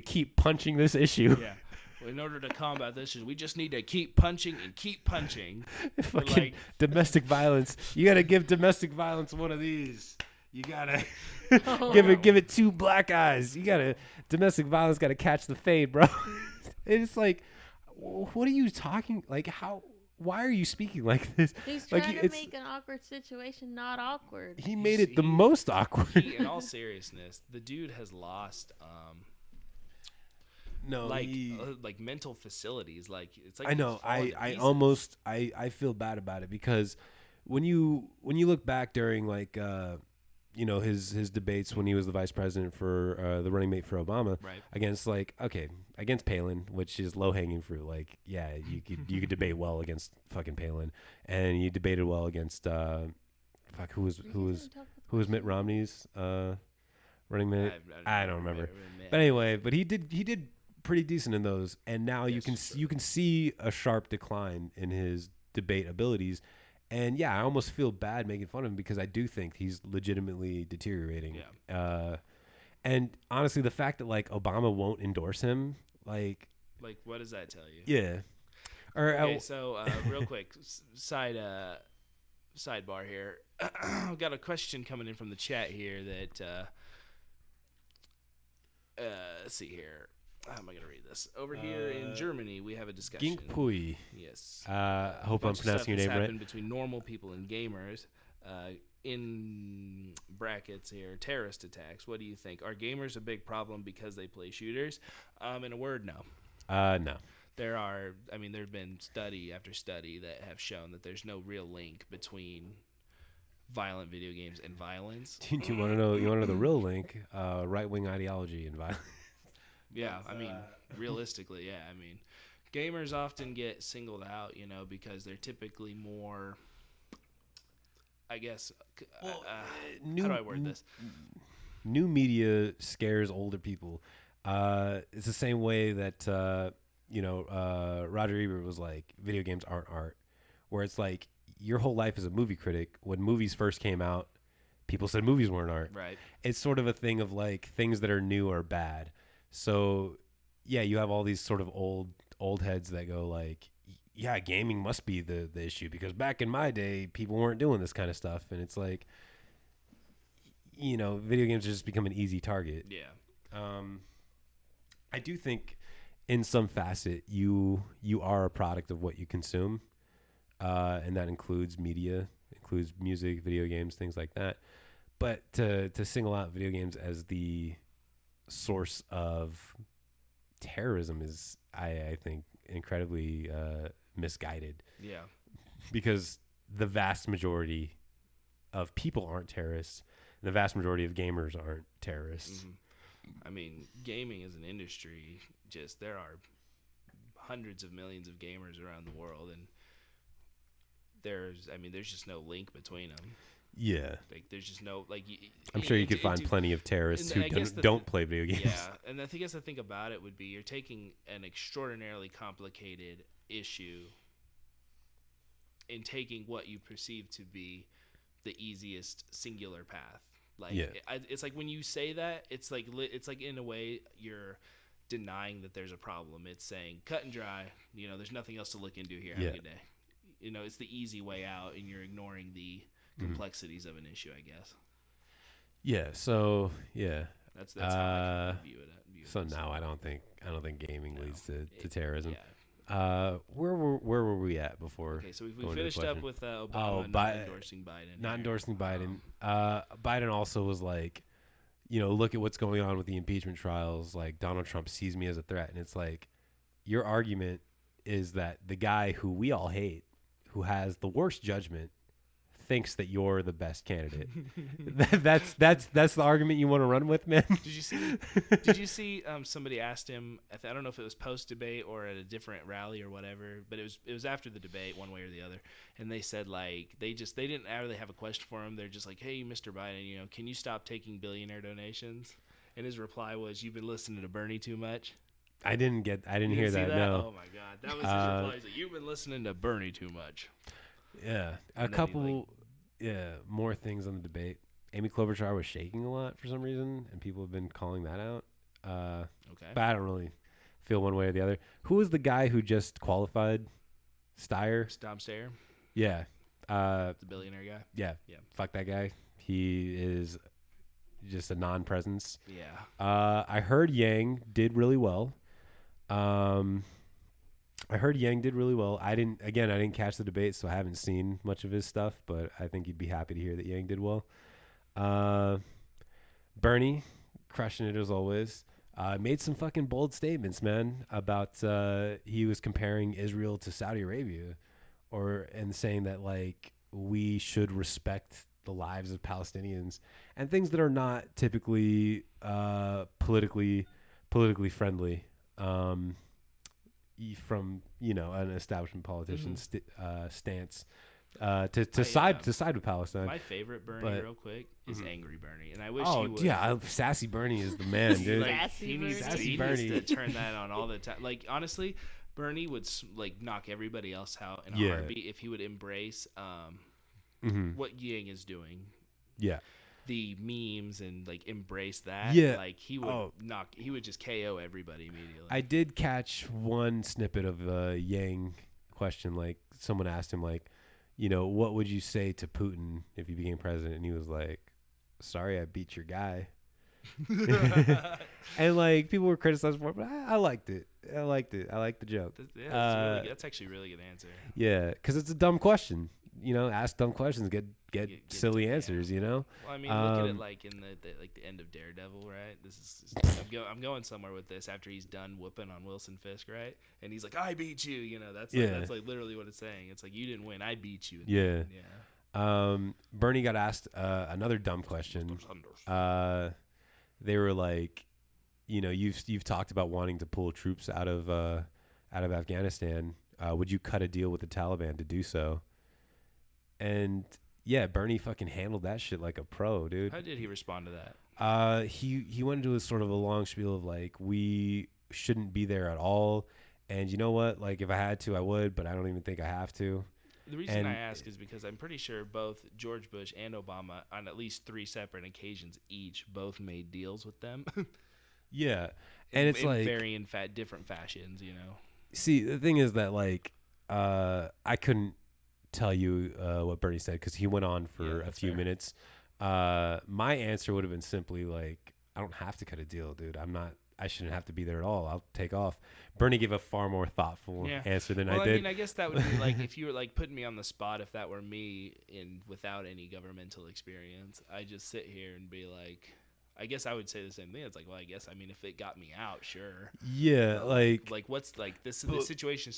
keep punching this issue. Yeah. Well, in order to combat this, we just need to keep punching and keep punching. Fucking like- domestic violence. You gotta give domestic violence one of these. You gotta Oh. give it two black eyes. You gotta domestic violence gotta catch the fade, bro. It's like, what are you talking? Like, how? Why are you speaking like this? He's Like, trying to it's- make an awkward situation not awkward. He made it the he- most awkward. In all seriousness, the dude has lost No, like mental facilities. Like it's like I know. he's fallen to I pieces. almost I feel bad about it because when you look back during like his debates when he was the vice president for the running mate for Obama Right. against against Palin, which is low hanging fruit. Like, yeah, you could debate well against fucking Palin, and you debated well against who was Mitt Romney's running mate. I don't remember. But anyway, but he did pretty decent in those, and now you Yes, can see a sharp decline in his debate abilities. And yeah, I almost feel bad making fun of him because I do think he's legitimately deteriorating. Yeah. And honestly, the fact that like Obama won't endorse him, like, Like, what does that tell you? Yeah. Or Okay, so real quick, sidebar here. I've got a question coming in from the chat here that let's see here. How am I going to read this? Over here in Germany, we have a discussion. Gink Pui. Yes. I hope I'm pronouncing your name right. happened between normal people and gamers. In brackets here, terrorist attacks. What do you think? Are gamers a big problem because they play shooters? In a word, no. No. There have been study after study that have shown that there's no real link between violent video games and violence. Do you want to know? You want to know the real link? Right-wing ideology and violence. Yeah, realistically, yeah. Gamers often get singled out, because they're typically more, I guess, how do I word this? New media scares older people. It's the same way that, Roger Ebert was like, video games aren't art. Where it's like, your whole life as a movie critic, when movies first came out, people said movies weren't art. Right. It's sort of a thing of like, things that are new are bad. So, yeah, you have all these sort of old heads that go like, yeah, gaming must be the issue because back in my day, people weren't doing this kind of stuff. And it's like, video games just become an easy target. Yeah. I do think in some facet, you are a product of what you consume. And that includes media, includes music, video games, things like that. But to single out video games as the source of terrorism is, I think, incredibly misguided. Yeah. Because the vast majority of people aren't terrorists. And the vast majority of gamers aren't terrorists. Mm-hmm. Gaming as an industry, there are hundreds of millions of gamers around the world, and there's just no link between them. Yeah. Like, there's just no, like... I'm sure you could find plenty of terrorists who don't play video games. Yeah, and I guess the thing about it would be you're taking an extraordinarily complicated issue and taking what you perceive to be the easiest singular path. Like, yeah. It's like when you say that, it's like in a way you're denying that there's a problem. It's saying, cut and dry, there's nothing else to look into here. Have a good day. It's the easy way out, and you're ignoring the complexities of an issue, I guess. Yeah. So yeah. That's how I view it. So now I don't think gaming leads to terrorism. Yeah. Where were we at before? Okay, so we finished up with Obama not endorsing Biden. Not endorsing Biden. Biden also was like, look at what's going on with the impeachment trials. Like, Donald Trump sees me as a threat, and it's like, your argument is that the guy who we all hate, who has the worst judgment, thinks that you're the best candidate. that's the argument you want to run with, man. Did you see somebody asked him, I don't know if it was post debate or at a different rally or whatever, but it was after the debate one way or the other, and they said like they didn't really have a question for him. They're just like, hey, Mr. Biden, can you stop taking billionaire donations? And his reply was, you've been listening to Bernie too much. I didn't hear that. No. Oh my God, that was his reply. He's like, you've been listening to Bernie too much. Yeah, a couple, more things on the debate. Amy Klobuchar was shaking a lot for some reason, and people have been calling that out. Okay. But I don't really feel one way or the other. Who was the guy who just qualified? Steyer? Tom Steyer? Yeah. The billionaire guy? Yeah. Fuck that guy. He is just a non-presence. Yeah. I heard Yang did really well. I didn't catch the debate, so I haven't seen much of his stuff, but I think you'd be happy to hear that Yang did well. Bernie, crushing it as always. Made some fucking bold statements, man, about he was comparing Israel to Saudi Arabia, and saying that like we should respect the lives of Palestinians and things that are not typically politically friendly. From an establishment politician stance to side with Palestine. My favorite Bernie, real quick, is Angry Bernie, and I wish he would. Yeah, Sassy Bernie is the man, dude. He needs to turn that on all the time. Like, honestly, Bernie would like knock everybody else out in a heartbeat if he would embrace what Yang is doing. Yeah. the memes and like embrace that, Yeah. like he would he would just KO everybody immediately. I did catch one snippet of a Yang question. Like someone asked him, like, what would you say to Putin if he became president? And he was like, "Sorry, I beat your guy." And like people were criticized for it, but I liked it. I liked the joke. That's actually a really good answer. Yeah, because it's a dumb question. Ask dumb questions, get silly answers. Well, I mean, look at it like in the end of Daredevil, right? I'm going somewhere with this after he's done whooping on Wilson Fisk, right? And he's like, "I beat you." That's like literally what it's saying. It's like, you didn't win, I beat you. Yeah. Bernie got asked another dumb question. They were like, you've talked about wanting to pull troops out of Afghanistan. Would you cut a deal with the Taliban to do so? And yeah, Bernie fucking handled that shit like a pro, dude. How did he respond to that? He went into a sort of a long spiel of like, we shouldn't be there at all, and you know what? Like, if I had to, I would, but I don't even think I have to. The reason I ask is because I'm pretty sure both George Bush and Obama, on at least 3 separate occasions each, both made deals with them. Yeah, and it's in like varying different fashions, See, the thing is that like I couldn't tell you what Bernie said because he went on for a few minutes. My answer would have been simply like, I don't have to cut a deal, dude. I shouldn't have to be there at all. I'll take off. Bernie gave a far more thoughtful answer than I did. I mean, I guess that would be like if you were like putting me on the spot. If that were me without any governmental experience, I just sit here and be like, I guess I would say the same thing. It's like, well, I guess, I mean, if it got me out, sure. Yeah, like what's like this situation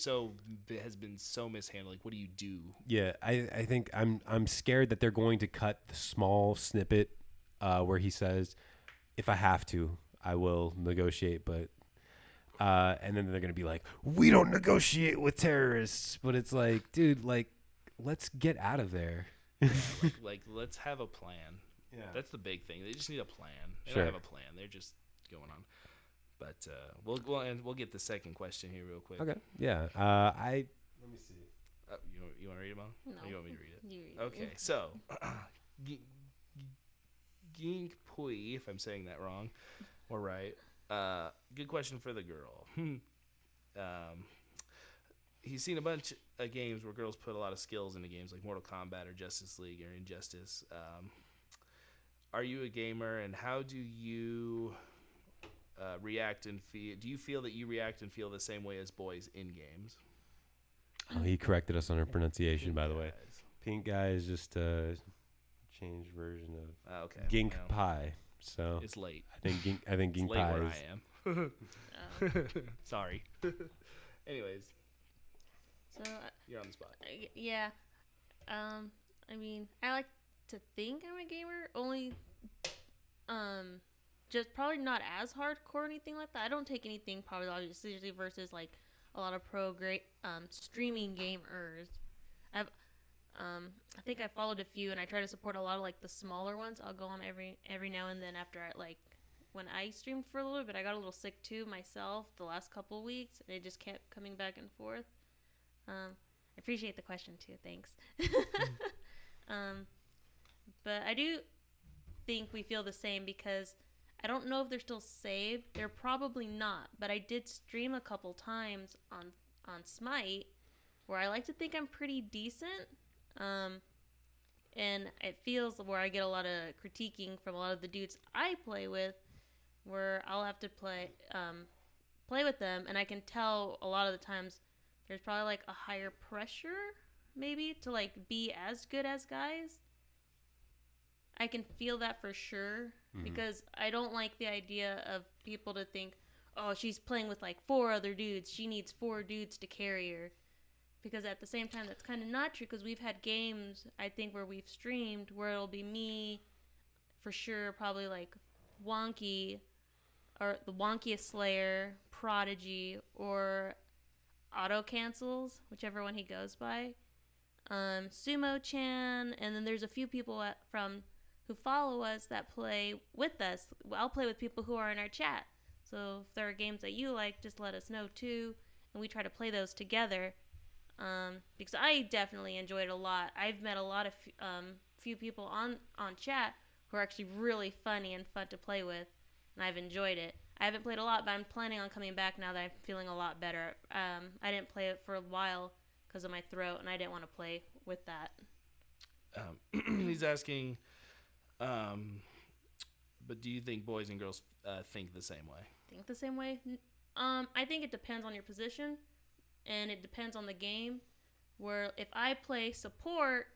has been so mishandled. Like, what do you do? Yeah, I think I'm scared that they're going to cut the small snippet where he says, if I have to, I will negotiate, but and then they're gonna be like, we don't negotiate with terrorists. But it's like, dude, like, let's get out of there. like let's have a plan. Yeah, that's the big thing. They just need a plan. They Sure. don't have a plan. They're just going on. But we'll get the second question here real quick. Okay. Yeah. Let me see. You want to read it, Mom? No. Or you want me to read it? You read Okay. So, Gink Pui, if I'm saying that wrong or right. Good question for the girl. He's seen a bunch of games where girls put a lot of skills into games like Mortal Kombat or Justice League or Injustice. Are you a gamer, and how do you react and feel? Do you feel that you react and feel the same way as boys in games? Oh, he corrected us on our pronunciation, by the way. Pink guy is just a changed version of Gink Pie. So it's late. I think Gink late Pie where is. I am. Sorry. Anyways, So you're on the spot. yeah, I mean, I like to think I'm a gamer. Only, just probably not as hardcore or anything like that. I don't take anything probably seriously versus like a lot of streaming gamers. I think I followed a few, and I try to support a lot of like the smaller ones. I'll go on every now and then after when I streamed for a little bit. I got a little sick too myself the last couple of weeks, and it just kept coming back and forth. I appreciate the question too. Thanks. But I do think we feel the same because I don't know if they're still saved. They're probably not, but I did stream a couple times on Smite where I like to think I'm pretty decent. And it feels where I get a lot of critiquing from a lot of the dudes I play with, where I'll have to play with them, and I can tell a lot of the times there's probably like a higher pressure maybe to like be as good as guys. I can feel that for sure, because I don't like the idea of people to think, oh, she's playing with like 4 other dudes, she needs 4 dudes to carry her. Because at the same time, that's kind of not true, because we've had games, I think, where we've streamed where it'll be me, for sure, probably like Wonky, or the Wonkiest Slayer, Prodigy, or Auto Cancels, whichever one he goes by, Sumo-chan, and then there's a few people who follow us that play with us. I'll play with people who are in our chat. So if there are games that you like, just let us know too, and we try to play those together. Because I definitely enjoyed it a lot. I've met a lot of few people on chat who who are actually really funny and fun to play with, and I've enjoyed it. I haven't played a lot, but I'm planning on coming back now that I'm feeling a lot better. I didn't play it for a while because of my throat, and I didn't want to play with that. He's asking, but do you think boys and girls think the same way? Think the same way? I think it depends on your position, and it depends on the game. Where if I play support,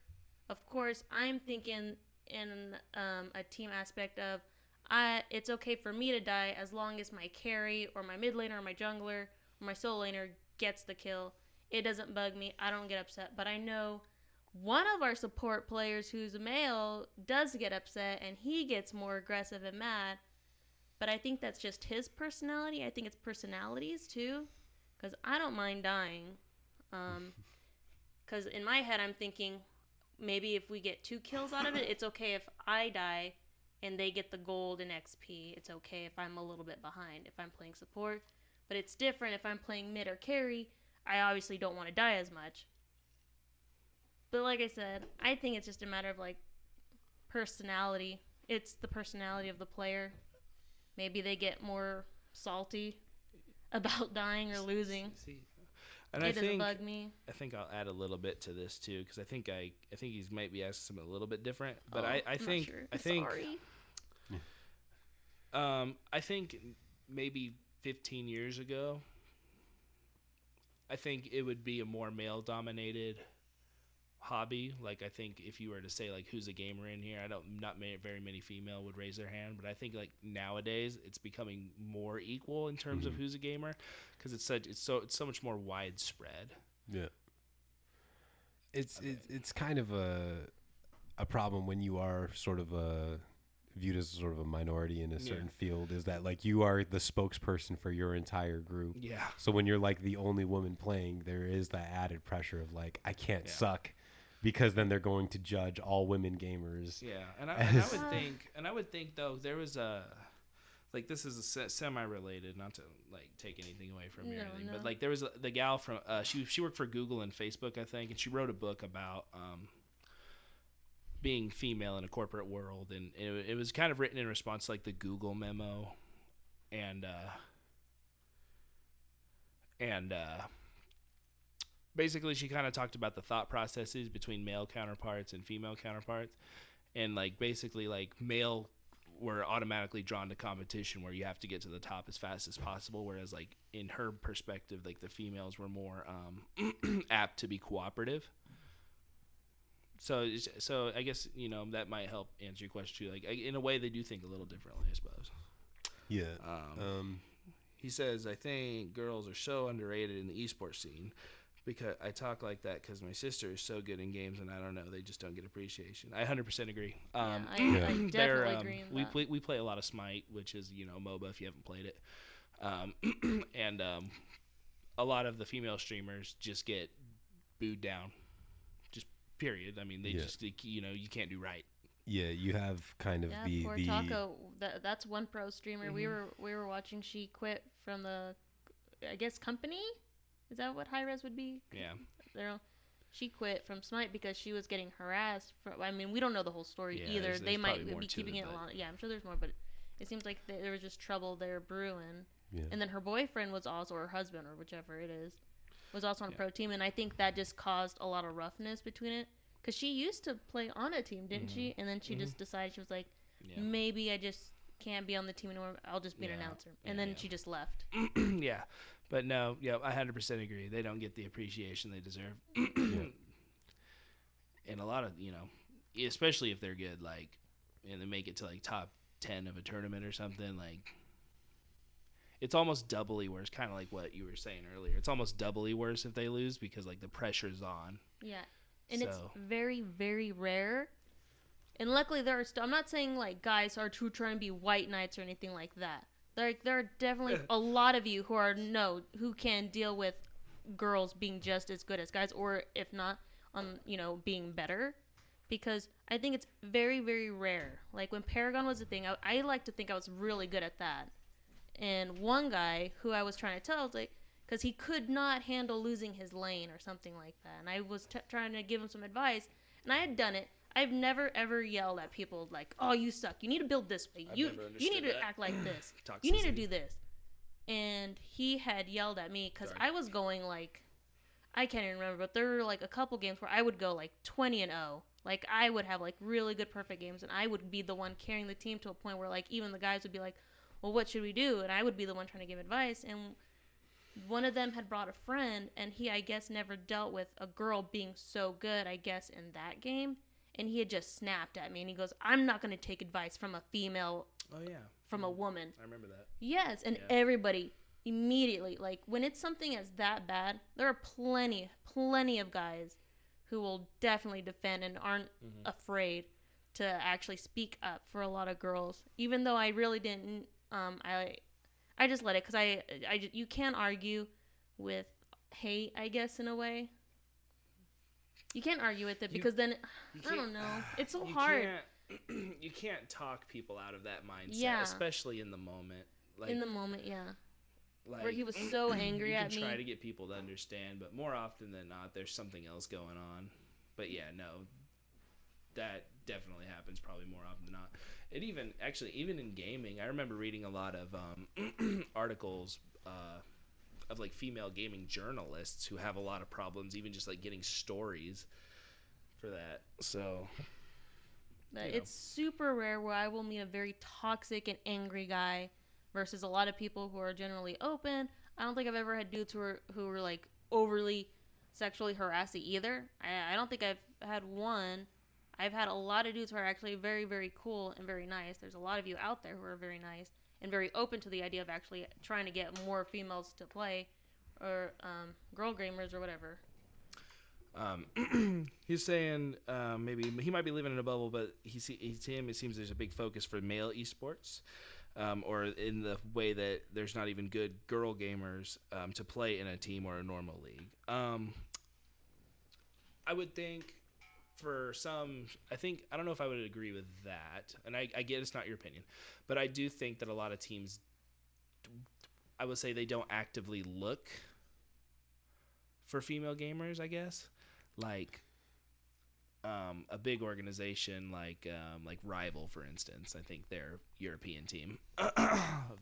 of course, I'm thinking in a team aspect of it's okay for me to die as long as my carry or my mid laner or my jungler or my solo laner gets the kill. It doesn't bug me. I don't get upset. But I know one of our support players who's a male does get upset, and he gets more aggressive and mad. But I think that's just his personality. I think it's personalities too, because I don't mind dying. Because in my head, I'm thinking maybe if we get 2 kills out of it, it's okay if I die and they get the gold and XP. It's okay if I'm a little bit behind if I'm playing support. But it's different if I'm playing mid or carry. I obviously don't want to die as much. But like I said, I think it's just a matter of like personality. It's the personality of the player. Maybe they get more salty about dying or losing. And it doesn't bug me. I think I'll add a little bit to this too, because I think he's might be asking something a little bit different. But I think Sorry. I think maybe 15 years ago, I think it would be a more male dominated hobby. Like I think if you were to say like who's a gamer in here, not very many female would raise their hand, but I think like nowadays it's becoming more equal in terms of who's a gamer, because it's so much more widespread. Yeah, it's kind of a problem when you are sort of viewed as sort of a minority in a certain field, is that like you are the spokesperson for your entire group. Yeah. So when you're like the only woman playing, there is that added pressure of like I can't suck. Because then they're going to judge all women gamers. Yeah, and I would think though there was a, like this is a semi-related, not to like take anything away from you or anything, but like there was the gal from she worked for Google and Facebook, I think, and she wrote a book about being female in a corporate world, and it was kind of written in response to like the Google memo, and basically she kind of talked about the thought processes between male counterparts and female counterparts, and like basically like male were automatically drawn to competition where you have to get to the top as fast as possible, whereas like in her perspective, like the females were more apt to be cooperative. So I guess that might help answer your question too. Like in a way they do think a little differently, I suppose. Yeah. He says, I think girls are so underrated in the esports scene. Because I talk like that because my sister is so good in games, and I don't know, they just don't get appreciation. I 100% agree. I definitely agree with that. We play a lot of Smite, which is MOBA if you haven't played it, and a lot of the female streamers just get booed down, just period. I mean, they just you can't do right. Yeah, you have kind of the Taco. That's one pro streamer. Mm-hmm. We were watching. She quit from the, I guess, company. Is that what high res would be? Yeah. She quit from Smite because she was getting harassed. We don't know the whole story either. They might be keeping it along. Yeah, I'm sure there's more, but it seems like there was just trouble there brewing. Yeah. And then her boyfriend was also, or her husband, or whichever it is, was also on a pro team. And I think that just caused a lot of roughness between it. Because she used to play on a team, didn't she? And then she just decided, she was like, maybe I just can't be on the team anymore. I'll just be an announcer. And then she just left. Yeah. But no, I 100% agree. They don't get the appreciation they deserve. And a lot of, especially if they're good, like, and they make it to like top 10 of a tournament or something, like, it's almost doubly worse, kind of like what you were saying earlier. It's almost doubly worse if they lose because, like, the pressure's on. Yeah. And it's very, very rare. And luckily there are I'm not saying, like, guys are trying to be white knights or anything like that. There are definitely a lot of you who can deal with girls being just as good as guys, or if not, being better, because I think it's very, very rare. Like when Paragon was a thing, I like to think I was really good at that. And one guy who I was trying to tell was like, because he could not handle losing his lane or something like that, and I was trying to give him some advice, and I had done it. I've never ever yelled at people like, "Oh, you suck. You need to build this way. You need to act like this. You need to do this." And he had yelled at me because I was going like, I can't even remember, but there were like a couple games where I would go like 20-0. Like I would have like really good perfect games, and I would be the one carrying the team to a point where like even the guys would be like, "Well, what should we do?" And I would be the one trying to give advice. And one of them had brought a friend, and he, I guess, never dealt with a girl being so good, I guess, in that game. And he had just snapped at me, and he goes, "I'm not going to take advice from a female, from a woman." I remember that. Yes, and everybody immediately, like, when it's something as that bad, there are plenty of guys who will definitely defend and aren't afraid to actually speak up for a lot of girls. Even though I really didn't, I just let it, because you can't argue with hate, I guess, in a way. You can't argue with it because then, I don't know. It's so hard. You can't talk people out of that mindset, especially in the moment. Like, in the moment, yeah. Like, where he was so angry at me. You can try to get people to understand, but more often than not, there's something else going on. But yeah, no, that definitely happens probably more often than not. It even in gaming, I remember reading a lot of articles of like female gaming journalists who have a lot of problems, even just like getting stories for that. So it's super rare where I will meet a very toxic and angry guy versus a lot of people who are generally open. I don't think I've ever had dudes who were like overly sexually harassing either. I don't think I've had one. I've had a lot of dudes who are actually very, very cool and very nice. There's a lot of you out there who are very nice and very open to the idea of actually trying to get more females to play, or girl gamers or whatever. He's saying maybe he might be living in a bubble, but it seems there's a big focus for male esports, or in the way that there's not even good girl gamers to play in a team or a normal league. I would think for some, I don't know if I would agree with that, and I get it's not your opinion, but I do think that a lot of teams, I would say, they don't actively look for female gamers, I guess. Like a big organization like Rival, for instance, I think their European team,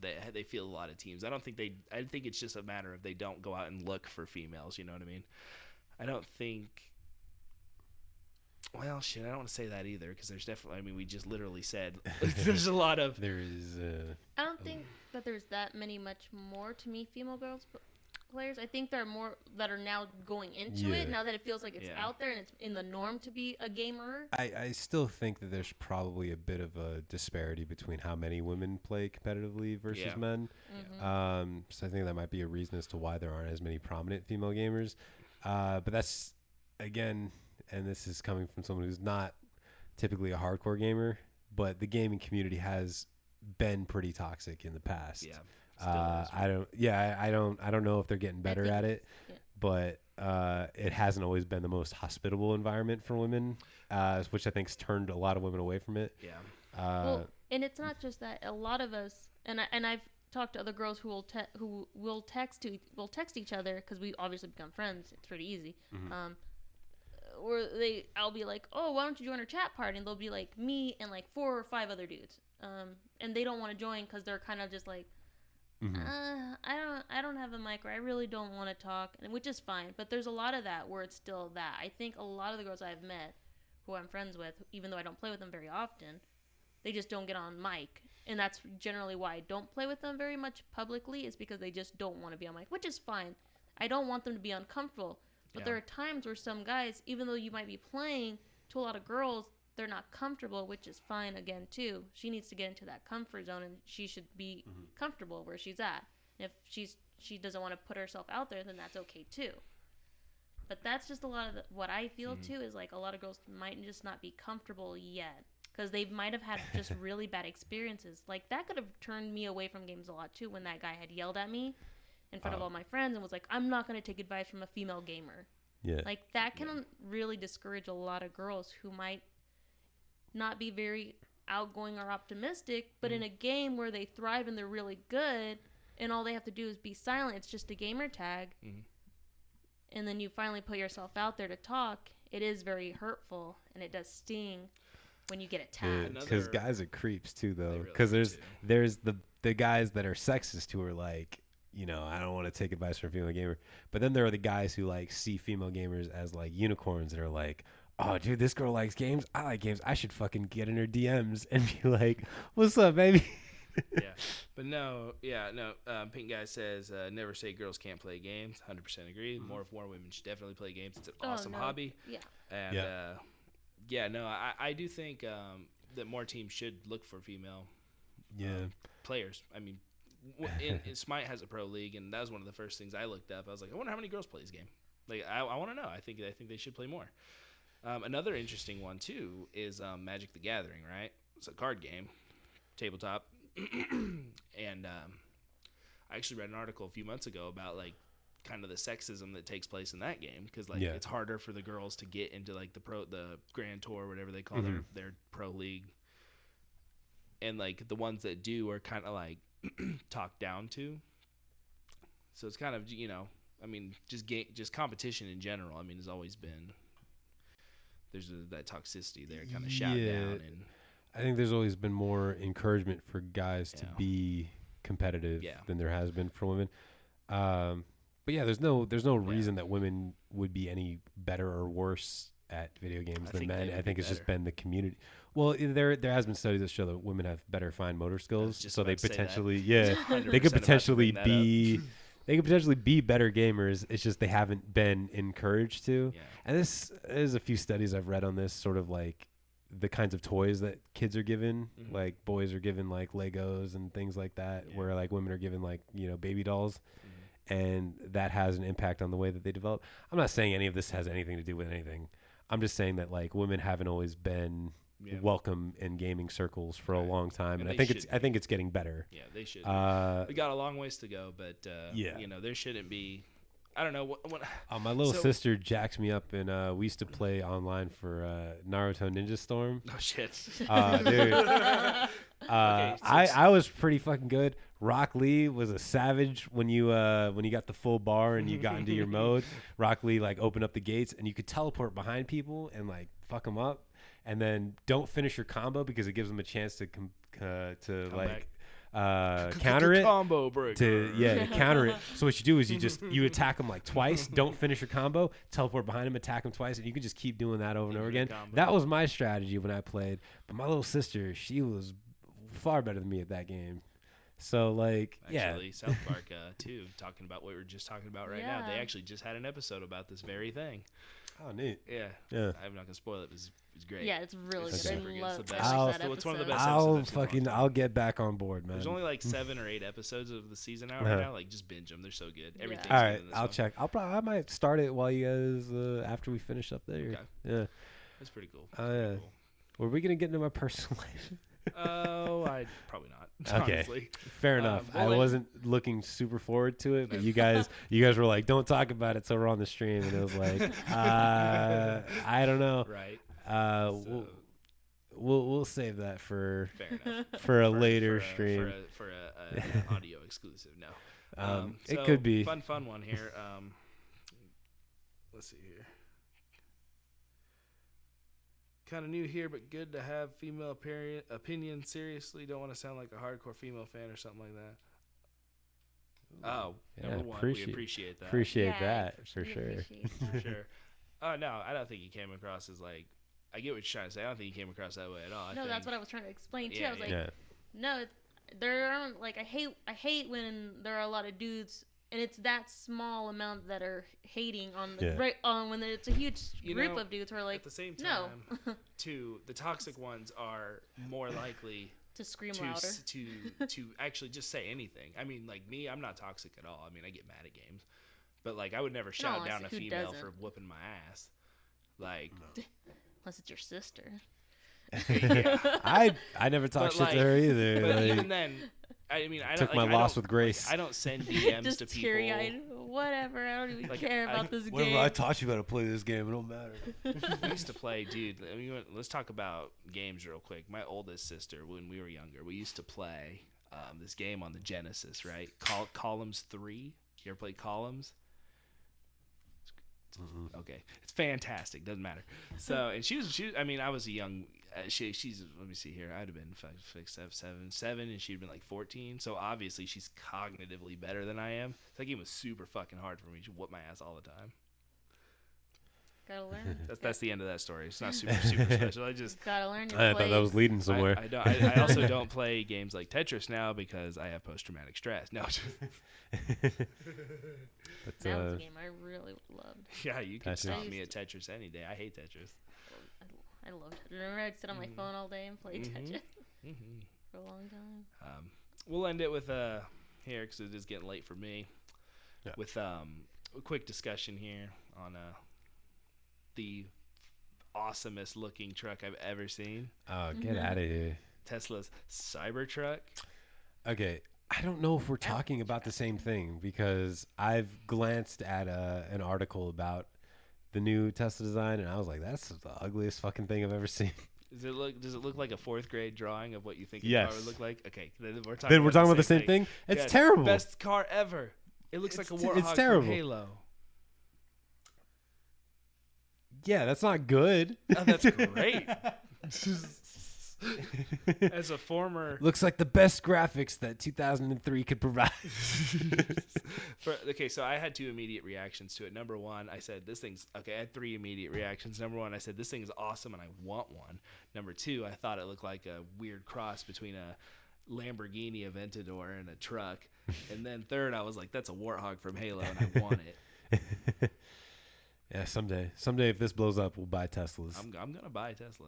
they field a lot of teams. I think it's just a matter of they don't go out and look for females, you know what I mean? I don't think, well, shit, I don't want to say that either, because there's definitely, I mean, we just literally said there's a lot of, I don't think that there's that much more, to me, female girls players. I think there are more that are now going into it, now that it feels like it's out there and it's in the norm to be a gamer. I still think that there's probably a bit of a disparity between how many women play competitively versus men. Mm-hmm. So I think that might be a reason as to why there aren't as many prominent female gamers. But that's, again, and this is coming from someone who's not typically a hardcore gamer, but the gaming community has been pretty toxic in the past. Yeah. I don't know if they're getting better at it, but it hasn't always been the most hospitable environment for women, which I think's turned a lot of women away from it. Yeah. Well, and it's not just that. A lot of us, and I've talked to other girls who will text each other, because we obviously become friends. It's pretty easy. Mm-hmm. I'll be like, "Oh, why don't you join our chat party?" And they'll be like me and like 4 or 5 other dudes, and they don't want to join because they're kind of just like, I don't have a mic, or I really don't want to talk, and which is fine. But there's a lot of that where it's still that. I think a lot of the girls I've met, who I'm friends with, even though I don't play with them very often, they just don't get on mic, and that's generally why I don't play with them very much publicly. Is because they just don't want to be on mic, which is fine. I don't want them to be uncomfortable. But there are times where some guys, even though you might be playing to a lot of girls, they're not comfortable, which is fine again too. She needs to get into that comfort zone, and she should be comfortable where she's at. And if she doesn't want to put herself out there, then that's okay too. But that's just a lot of what I feel too, is like a lot of girls might just not be comfortable yet, because they might have had just really bad experiences. Like that could have turned me away from games a lot too, when that guy had yelled at me in front of all my friends and was like, "I'm not going to take advice from a female gamer." Yeah. Like that can really discourage a lot of girls who might not be very outgoing or optimistic, but in a game where they thrive and they're really good, and all they have to do is be silent, it's just a gamer tag, and then you finally put yourself out there to talk, it is very hurtful and it does sting when you get attacked. Because guys are creeps too, though. They really Because are, there's the guys that are sexist who are like, I don't want to take advice from a female gamer. But then there are the guys who like see female gamers as like unicorns and are like, oh, dude, this girl likes games. I like games. I should fucking get in her DMs and be like, what's up, baby? Yeah, but no. Pink Guy says, never say girls can't play games. 100% agree. More women should definitely play games. It's an awesome hobby. Yeah. And I do think that more teams should look for female players. I mean, Smite has a pro league, and that was one of the first things I looked up. I was like, I wonder how many girls play this game. Like, I want to know. I think they should play more. Another interesting one too is Magic the Gathering. Right, it's a card game, tabletop, and I actually read an article a few months ago about like kind of the sexism that takes place in that game because like it's harder for the girls to get into like the Grand Tour, whatever they call their pro league, and like the ones that do are kind of like talked down to. So it's kind of I mean just competition in general. I mean has always been there's that toxicity there, kind of shout down, and I think there's always been more encouragement for guys to be competitive than there has been for women. But yeah, there's no reason that women would be any better or worse at video games than men. I think it's just been the community. Well, there has been studies that show that women have better fine motor skills, so they potentially they could potentially be better gamers. It's just they haven't been encouraged to. Yeah. And there's a few studies I've read on this, sort of like the kinds of toys that kids are given. Like boys are given like Legos and things like that, where like women are given like baby dolls. And that has an impact on the way that they develop. I'm not saying any of this has anything to do with anything. I'm just saying that like women haven't always been welcome in gaming circles for a long time, and I think it's getting better. Yeah, they should. We got a long ways to go, but there shouldn't be. I don't know what my little sister jacks me up, and we used to play online for Naruto Ninja Storm. Oh shit, dude. I was pretty fucking good. Rock Lee was a savage when you got the full bar and you got into your mode. Rock Lee like opened up the gates and you could teleport behind people and like fuck them up, and then don't finish your combo because it gives them a chance to counter it. Combo breaker. Counter it. So what you do is you attack them like twice, don't finish your combo, teleport behind them, attack them twice, and you can just keep doing that over and over again. That was my strategy when I played. But my little sister, she was far better than me at that game. So like, actually, South Park too, talking about what we were just talking about right now. They actually just had an episode about this very thing. Oh, neat. Yeah. I'm not gonna spoil it. It's great. Yeah, it's really good. I love that episode. It's one of the best episodes. I'll get back on board, man. There's only like 7 or 8 episodes of the season out right now. Like, just binge them. They're so good. Everything's all right, I'll check. I might start it while you guys after we finish up there. Okay. Yeah. That's pretty cool. Cool. Were we gonna get into my personal life? I probably not. Okay, honestly. Fair enough. I wasn't looking super forward to it, but you guys were like, "Don't talk about it," so we're on the stream, and it was like, I don't know. Right. We'll save that for a later stream for an audio exclusive. No. It could be fun one here. Let's see here. Kind of new here, but good to have female opinion. Seriously, don't want to sound like a hardcore female fan or something like that. Oh, number one, we appreciate that. Appreciate that for sure. For sure. Oh no, I don't think he came across as like. I get what you're trying to say. I don't think he came across that way at all. No, that's what I was trying to explain too. I was like, no, there aren't like I hate when there are a lot of dudes. And it's that small amount that are hating on when it's a huge group of dudes who are like, at the same time, too, the toxic ones are more likely to scream louder, to actually just say anything. I mean, like me, I'm not toxic at all. I mean, I get mad at games, but like I would never shout down a female for whooping my ass. Like, unless it's your sister. I never talk shit to her either. But even then. I mean, I took my loss with grace. I don't send DMs just to people. teary-eyed. Whatever. I don't even care about this game. Whatever. I taught you how to play this game. It don't matter. We used to play, dude. I mean, let's talk about games real quick. My oldest sister, when we were younger, we used to play this game on the Genesis, right? Columns 3. You ever played Columns? Okay, it's fantastic. Doesn't matter. So, and she was. I mean, I was a young. She's. Let me see here. I'd have been 5, 6, 7, and she'd been like 14. So obviously, she's cognitively better than I am. That game was super fucking hard for me. She whooped my ass all the time. Gotta learn. That's the end of that story. It's not super special. I just Gotta learn your I thought that was leading somewhere. I don't. I also don't play games like Tetris now because I have post-traumatic stress. No. But, That was a game I really loved. Yeah, you can Tetris. stop me at Tetris any day. I hate Tetris. I loved Tetris. Remember, I'd sit on my phone all day and play Tetris for a long time. We'll end it with here because it is getting late for me. Yeah. With a quick discussion here on the awesomest looking truck I've ever seen. Oh, get out of here. Tesla's Cybertruck. Okay, I don't know if we're talking about the same thing because I've glanced at an article about the new Tesla design, and I was like, "That's the ugliest fucking thing I've ever seen." Does it look like a 4th grade drawing of what you think Yes. a car would look like? Okay, then we're talking. Then we're talking about the same thing. It's Yeah, terrible. Best car ever. It looks like a Warthog it's terrible. from Halo. Yeah, that's not good. Oh, that's great. As a former Looks like the best graphics that 2003 could provide. okay, so I had 2 immediate reactions to it. Number one, I said this thing's okay. I had 3 immediate reactions. Number one, I said this thing's awesome and I want one. Number two, I thought it looked like a weird cross between a Lamborghini Aventador and a truck. And then third, I was like, that's a Warthog from Halo and I want it. Yeah, someday if this blows up, we'll buy Teslas. I'm gonna buy a Tesla.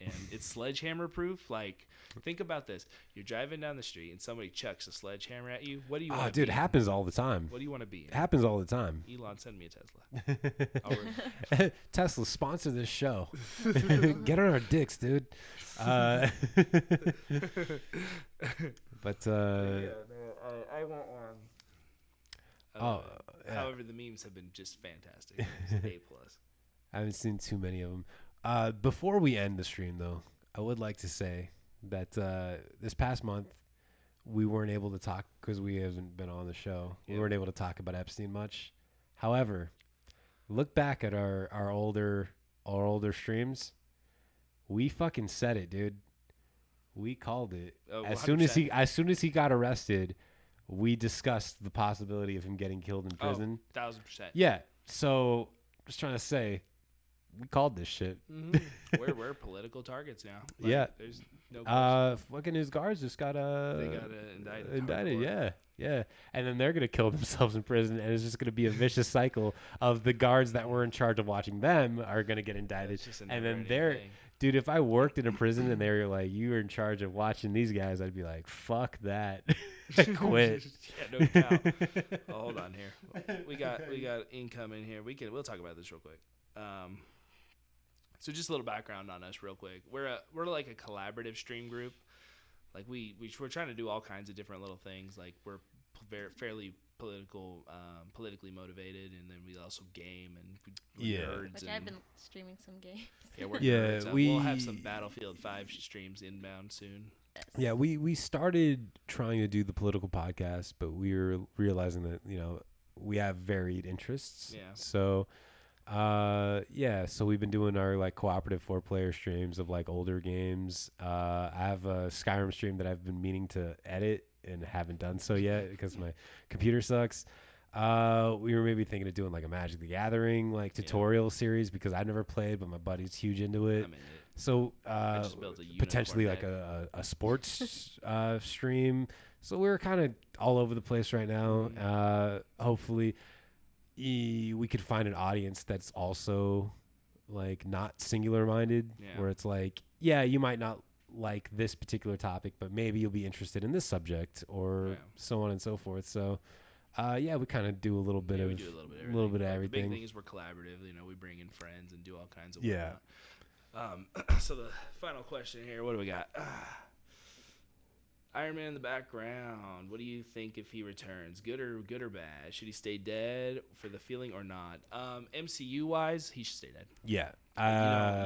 And it's sledgehammer proof. Like, think about this: you're driving down the street and somebody chucks a sledgehammer at you. What do you want? Oh, dude, it happens all the time. What do you want to be? It happens all the time. Elon, send me a Tesla. Tesla, sponsor this show. Get on our dicks, dude. But I want one. Yeah. However, the memes have been just fantastic. A+. I haven't seen too many of them. Before we end the stream, though, I would like to say that this past month we weren't able to talk because we haven't been on the show. Yeah. We weren't able to talk about Epstein much. However, look back at our older streams. We fucking said it, dude. We called it. Oh, as soon as he got arrested, we discussed the possibility of him getting killed in prison. 1000%. Yeah. So just trying to say, we called this shit. Mm-hmm. We're political targets now. Like, Yeah. There's no question. Fucking his guards just got They got indicted. indicted. Hardcore. Yeah. And then they're gonna kill themselves in prison, and it's just gonna be a vicious cycle of the guards that were in charge of watching them are gonna get indicted, It's just a and then never-ending thing. dude. If I worked in a prison and they were like, "You were in charge of watching these guys," I'd be like, "Fuck that, I quit." Yeah, no doubt. Oh, hold on here. We got income in here. We'll talk about this real quick. So just a little background on us real quick. We're like a collaborative stream group. Like we're trying to do all kinds of different little things. Like we're fairly politically motivated, and then we also game and we're nerds. Like, I've been streaming some games. Yeah, we're Yeah, nerds. we- We'll have some Battlefield 5 streams inbound soon. Yeah, we started trying to do the political podcast, but we were realizing that we have varied interests. Yeah. So, so we've been doing our like cooperative 4-player streams of like older games. I have a Skyrim stream that I've been meaning to edit and haven't done so yet because my computer sucks. We were maybe thinking of doing like a Magic the Gathering like tutorial series because I've never played, but my buddy's huge into it. I'm in it. So just built a unicorn potentially like deck. a sports stream. So we're kind of all over the place right now. Hopefully we could find an audience that's also like not singular minded, where it's like, yeah, you might not like this particular topic, but maybe you'll be interested in this subject or so on and so forth. So we kind of do a little bit of we do a little bit of everything. little bit of The everything. big thing is we're collaborative. We bring in friends and do all kinds of Yeah. whatnot. So the final question here, what do we got? Iron Man in the background. What do you think if he returns? Good or bad? Should he stay dead for the feeling or not? MCU wise, he should stay dead. Yeah.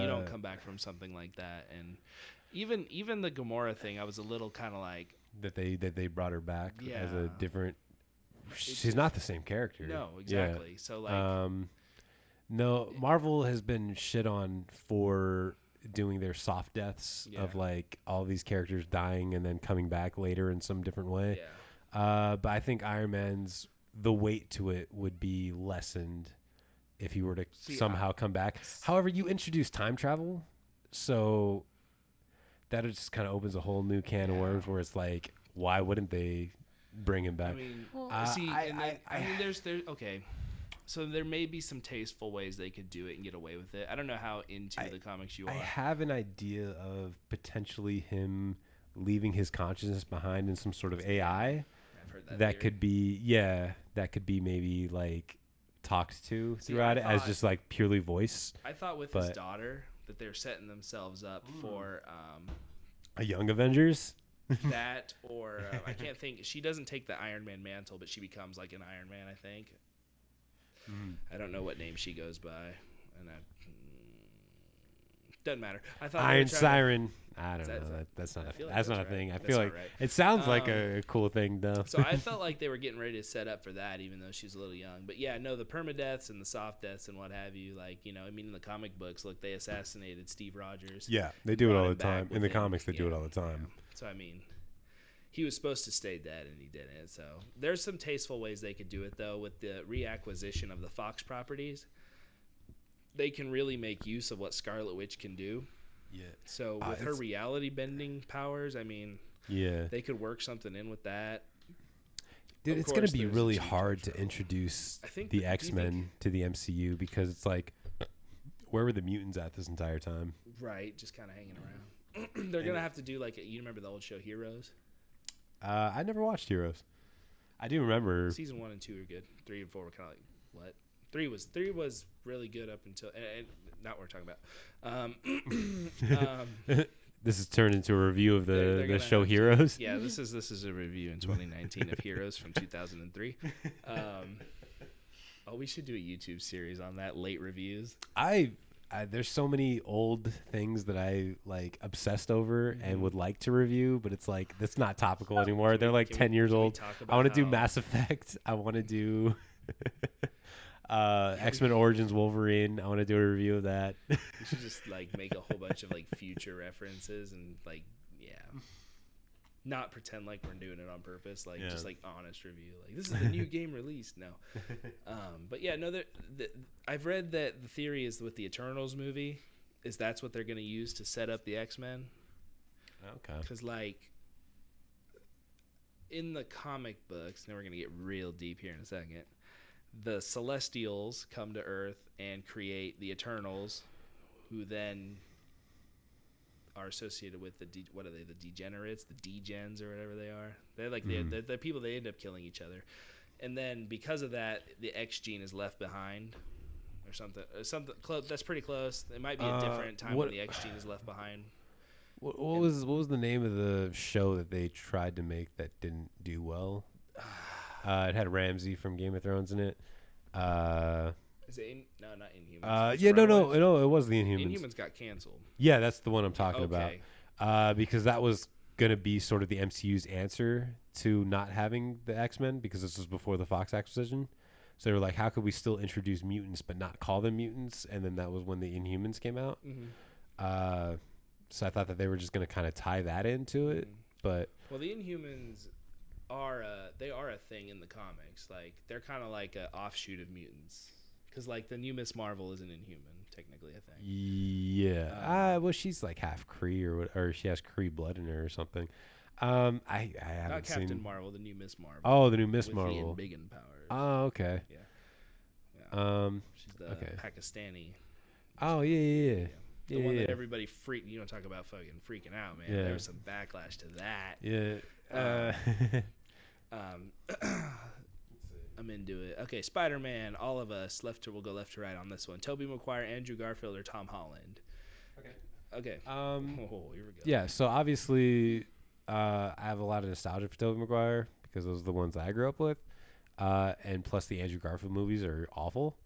You don't come back from something like that. And even the Gamora thing, I was a little kind of like that they brought her back as a Yeah. different. She's not the same character. no, exactly. Yeah. So like No, Marvel has been shit on for doing their soft deaths of Yeah. like all these characters dying and then coming back later in some different way. Yeah. But I think Iron Man's the weight to it would be lessened if he were to See, somehow come back. However, you introduce time travel, so that just kind of opens a whole new can of Yeah. worms where it's like, why wouldn't they bring him back? I mean, Well, see, I- and then, I- I mean, there's okay. So there may be some tasteful ways they could do it and get away with it. I don't know how into the comics you I are. have an idea of potentially him leaving his consciousness behind in some sort of AI I've heard that. that theory. could be, that could be maybe like talked to See, throughout I it as thought- just like purely voice. I thought with his but- daughter that they're setting themselves up for A Young Avengers. that, or I can't think. She doesn't take the Iron Man mantle, but she becomes like an Iron Man, I think. I don't know what name she goes by, and doesn't matter. I thought they were Iron trying to- Siren. I don't Is that- know. That's not I a feel like that's that's not a right. thing. I That's feel not like right. it sounds like a cool thing though. So I felt like they were getting ready to set up for that, even though she's a little young. But yeah, no, the permadeaths and the soft deaths and what have you, like, you know, I mean, in the comic books, look, they assassinated Steve Rogers. Yeah, they do it brought all him the back time. In the within- comics, they do it yeah, all the time. yeah. So I mean, he was supposed to stay dead and he didn't. So there's some tasteful ways they could do it though with the reacquisition of the Fox properties. They can really make use of what Scarlet Witch can do. Yeah. So with her reality bending powers, I mean, Yeah. they could work something in with that. Dude, Of it's going course, to be there's really the cheap hard to travel. introduce I think the do you think- X-Men to the MCU because it's like, where were the mutants at this entire time? Right, just kind of hanging around. They're gonna have to do like you remember the old show Heroes? I never watched Heroes. I do remember. Season 1 and 2 are good. 3 and 4 were kind of like what? 3 was really good up until and not what we're talking about. This has turned into a review of They're the gonna show have to- Heroes. Yeah, this is a review in 2019 of Heroes from 2003. We should do a YouTube series on that, late reviews. I there's so many old things that I like obsessed over and would like to review, but it's like that's not topical anymore. They're like 10 years old. I want to do Mass Effect. I want to do X-Men Origins Wolverine. I want to do a review of that. We should just like make a whole bunch of like future references and like not pretend like we're doing it on purpose, like just like honest review, like this is the new game released. No, but yeah, no. I've read that the theory is with the Eternals movie is that's what they're going to use to set up the X-Men. Okay. Because like in the comic books, now we're going to get real deep here in a second. The Celestials come to Earth and create the Eternals, who then are associated with what are they? The degenerates, the degens, or whatever they are. They're like they're people. They end up killing each other, and then because of that, the X gene is left behind, or something. Something close. That's pretty close. It might be a different time when the X gene is left behind. What was the name of the show that they tried to make that didn't do well? It had Ramsey from Game of Thrones in it. Is it no, not Inhumans? It's Yeah, no, Runaways? it was the Inhumans. Inhumans got canceled. Yeah, that's the one I'm talking Okay. about. Because that was gonna be sort of the MCU's answer to not having the X-Men, because this was before the Fox acquisition. So they were like, how could we still introduce mutants but not call them mutants? And then that was when the Inhumans came out. So I thought that they were just gonna kind of tie that into it, but Well, the Inhumans are a thing in the comics. Like they're kind of like an offshoot of mutants, because like the new Miss Marvel is an Inhuman technically, I think. yeah, well, she's like half Kree or she has Kree blood in her or something. I haven't Not Captain seen. Marvel, the new Miss Marvel. Oh, the new Miss with Marvel. the Embiggen powers. Oh, okay. Yeah. She's the okay. Pakistani. Oh, yeah. The one that everybody freaked. You don't talk about fucking freaking out, man. Yeah. There was some backlash to that. Yeah. I'm into it. Okay, Spider-Man. All of us we'll go left to right on this one. Tobey Maguire, Andrew Garfield, or Tom Holland. Okay. Oh, here we go. Yeah. So obviously, I have a lot of nostalgia for Tobey Maguire because those are the ones I grew up with, and plus the Andrew Garfield movies are awful.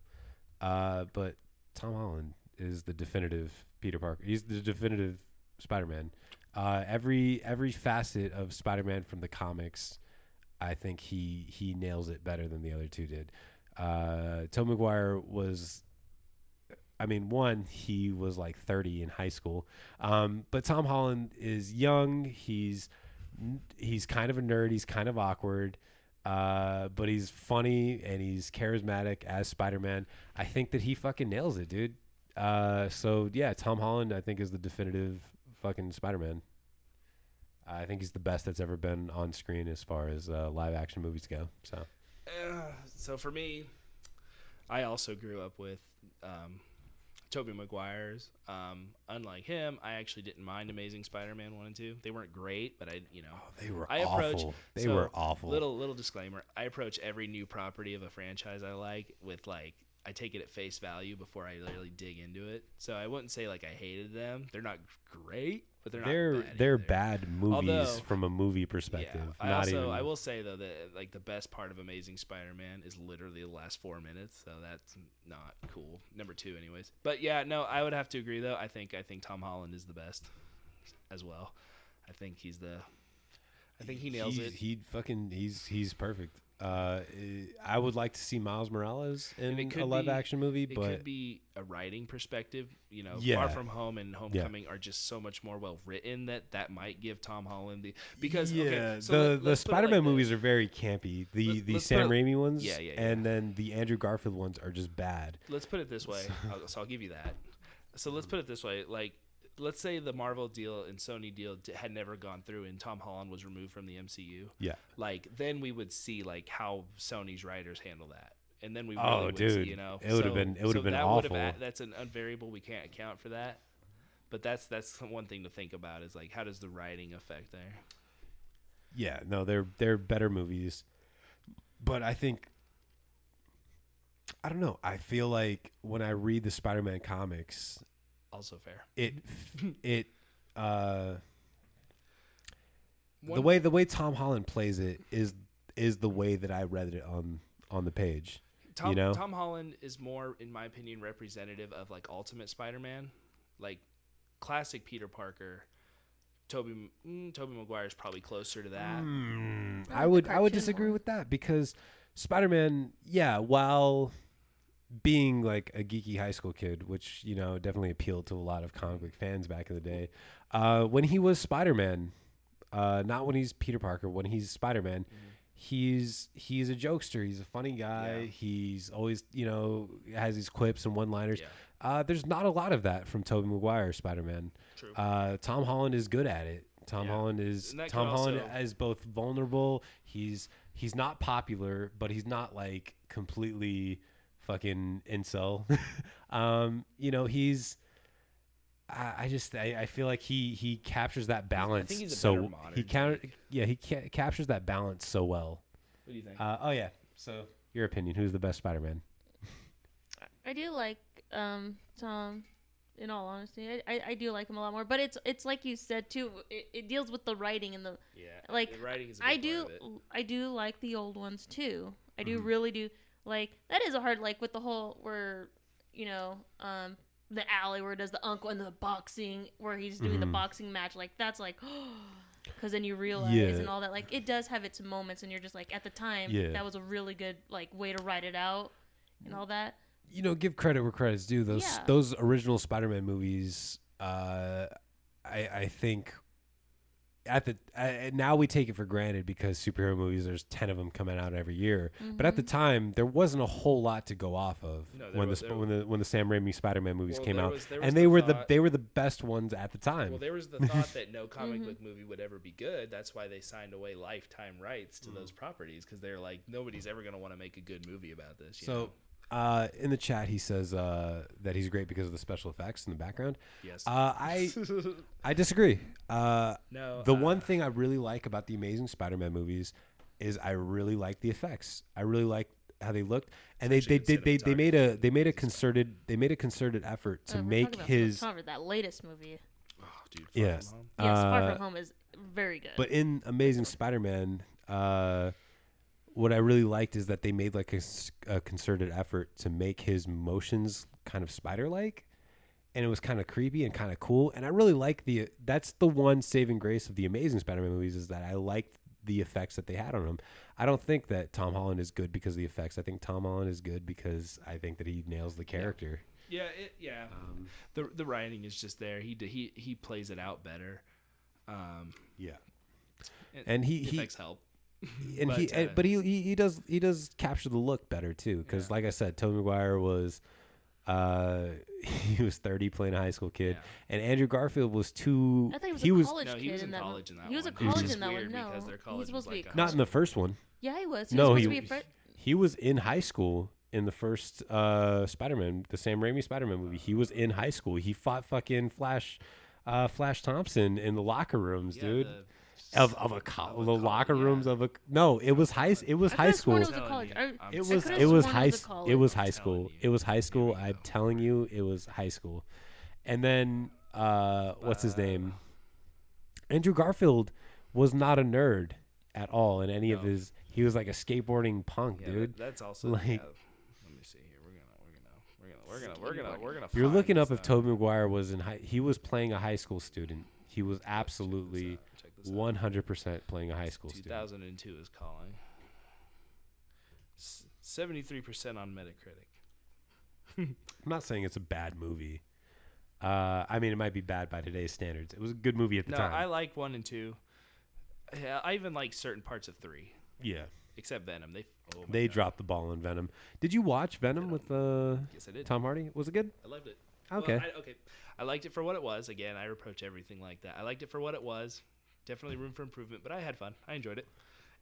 But Tom Holland is the definitive Peter Parker. He's the definitive Spider-Man. Every facet of Spider-Man from the comics, I think he nails it better than the other two did. Tobey Maguire was I mean, one, he was like 30 in high school, but Tom Holland is young. He's kind of a nerd. He's kind of awkward, but he's funny and he's charismatic as Spider-Man. I think that he fucking nails it, dude. So yeah, Tom Holland, I think, is the definitive fucking Spider-Man. I think he's the best that's ever been on screen as far as live action movies go. So for me, I also grew up with Tobey Maguire's. Unlike him, I actually didn't mind Amazing Spider-Man 1 and 2. They weren't great, but They were I approach, awful. They were awful. Little disclaimer: I approach every new property of a franchise I like with like I take it at face value before I really dig into it. So I wouldn't say like I hated them. They're not great, but they're not bad. They're either. bad movies Although, from a movie perspective. Yeah, I will say though that like the best part of Amazing Spider-Man is literally the last 4 minutes, so that's not cool. Number 2, anyways. But yeah, no, I would have to agree though. I think Tom Holland is the best as well. I think he nails it. He's perfect. I would like to see Miles Morales in a live action movie, it but could be a writing perspective. Yeah. Far From Home and Homecoming are just so much more well written that might give Tom Holland the Spider-Man movies are very campy. The Sam Raimi ones, and then the Andrew Garfield ones are just bad. Let's put it this way. So I'll give you that. So let's put it this way. Like, let's say the Marvel deal and Sony deal had never gone through and Tom Holland was removed from the MCU. Yeah. Like, then we would see like how Sony's writers handle that. And then we really would see, It would have been awful. That's an unvariable. We can't account for that. But that's one thing to think about is like, how does the writing affect there? Yeah, no, they're better movies. But I think, I don't know. I feel like when I read the Spider-Man comics, also fair. The way Tom Holland plays it is the way that I read it on the page. Tom Holland is more, in my opinion, representative of like Ultimate Spider-Man, like classic Peter Parker. Tobey Maguire is probably closer to that. I would disagree with that because Spider-Man, while being like a geeky high school kid, which definitely appealed to a lot of comic book fans back in the day, when he was Spider-Man, not when he's Peter Parker, when he's Spider-Man, he's a jokester. He's a funny guy. Yeah. He's always has these quips and one-liners. Yeah. There's not a lot of that from Tobey Maguire Spider-Man. True. Tom Holland is good at it. Tom Holland is both vulnerable. He's not popular, but he's not like completely fucking incel. I feel like he captures that balance. I think he's a better modern. He captures that balance so well. What do you think? So your opinion, who's the best Spider-Man? I do like Tom. In all honesty, I do like him a lot more. But it's like you said too. It deals with the writing and the the writing is a big part of it. I do like the old ones too. I do really do like that. Is a hard like with the whole where the alley where it does the uncle and the boxing where he's doing the boxing match, like that's like because then you realize and all that, like it does have its moments and you're just like at the time that was a really good like way to write it out and all that. Give credit where credit's due. Those original Spider-Man movies, I think now we take it for granted because superhero movies, there's 10 of them coming out every year. But at the time, there wasn't a whole lot to go off of when the Sam Raimi Spider-Man movies came out, and they were the best ones at the time. Well, there was the thought that no comic book movie would ever be good. That's why they signed away lifetime rights to those properties because they're like nobody's ever going to want to make a good movie about this. You know? In the chat, he says that he's great because of the special effects in the background. Yes. I disagree. One thing I really like about the Amazing Spider-Man movies is I really like the effects. I really like how they looked, and they made a concerted effort to make his that latest movie. Oh, dude. Yes, Far From Home is very good. But in Amazing Spider-Man, what I really liked is that they made like a concerted effort to make his motions kind of spider-like, and it was kind of creepy and kind of cool. And I really like that's the one saving grace of the Amazing Spider-Man movies is that I liked the effects that they had on him. I don't think that Tom Holland is good because of the effects. I think Tom Holland is good because I think that he nails the character. Yeah, the writing is just there. He plays it out better. Yeah, and the effects help. And he does capture the look better too, because like I said, Tobey Maguire was he was 30 playing a high school kid, and Andrew Garfield was too. I thought he was a college kid. He was in that college in that one. He was a Which college is in that weird one. No, because their he college was supposed to be a like college. Not in the first one. Yeah, he was. No, he was in high school in the first Spider-Man, the Sam Raimi Spider-Man movie. He was in high school. He fought fucking Flash Thompson in the locker rooms, dude. The locker rooms of a no, it was high school. It was high school. It was high school. I'm telling you, it was high school. And then what's his name? Andrew Garfield was not a nerd at all in any of his. He was like a skateboarding punk, dude. That's also like. Let me see here. We're gonna. You're looking up if Tobey Maguire was in high. He was playing a high school student. He was absolutely 100% playing a high school student. 2002 is calling. 73% on Metacritic. I'm not saying it's a bad movie. I mean, it might be bad by today's standards. It was a good movie at the time. No, I like 1 and 2. Yeah, I even like certain parts of 3. Yeah. Except Venom. They dropped the ball on Venom. Did you watch Venom with Yes, I did. Tom Hardy? Was it good? I loved it. Okay. Well, I liked it for what it was. Again, I reproach everything like that. I liked it for what it was. Definitely room for improvement, but I had fun. I enjoyed it.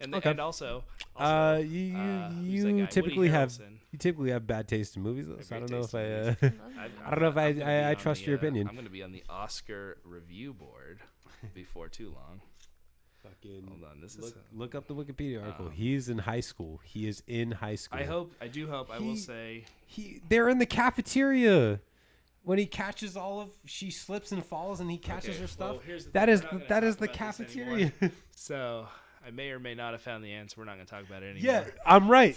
And also you typically have bad taste in movies, though. So I don't know if I trust your opinion. I'm going to be on the Oscar review board before too long. Hold on, look up the Wikipedia article. He's in high school. He is in high school. I do hope. I will say they're in the cafeteria. When he catches she slips and falls, and he catches her stuff. Well, that is the cafeteria. So I may or may not have found the answer. We're not going to talk about it anymore. Yeah, I'm right.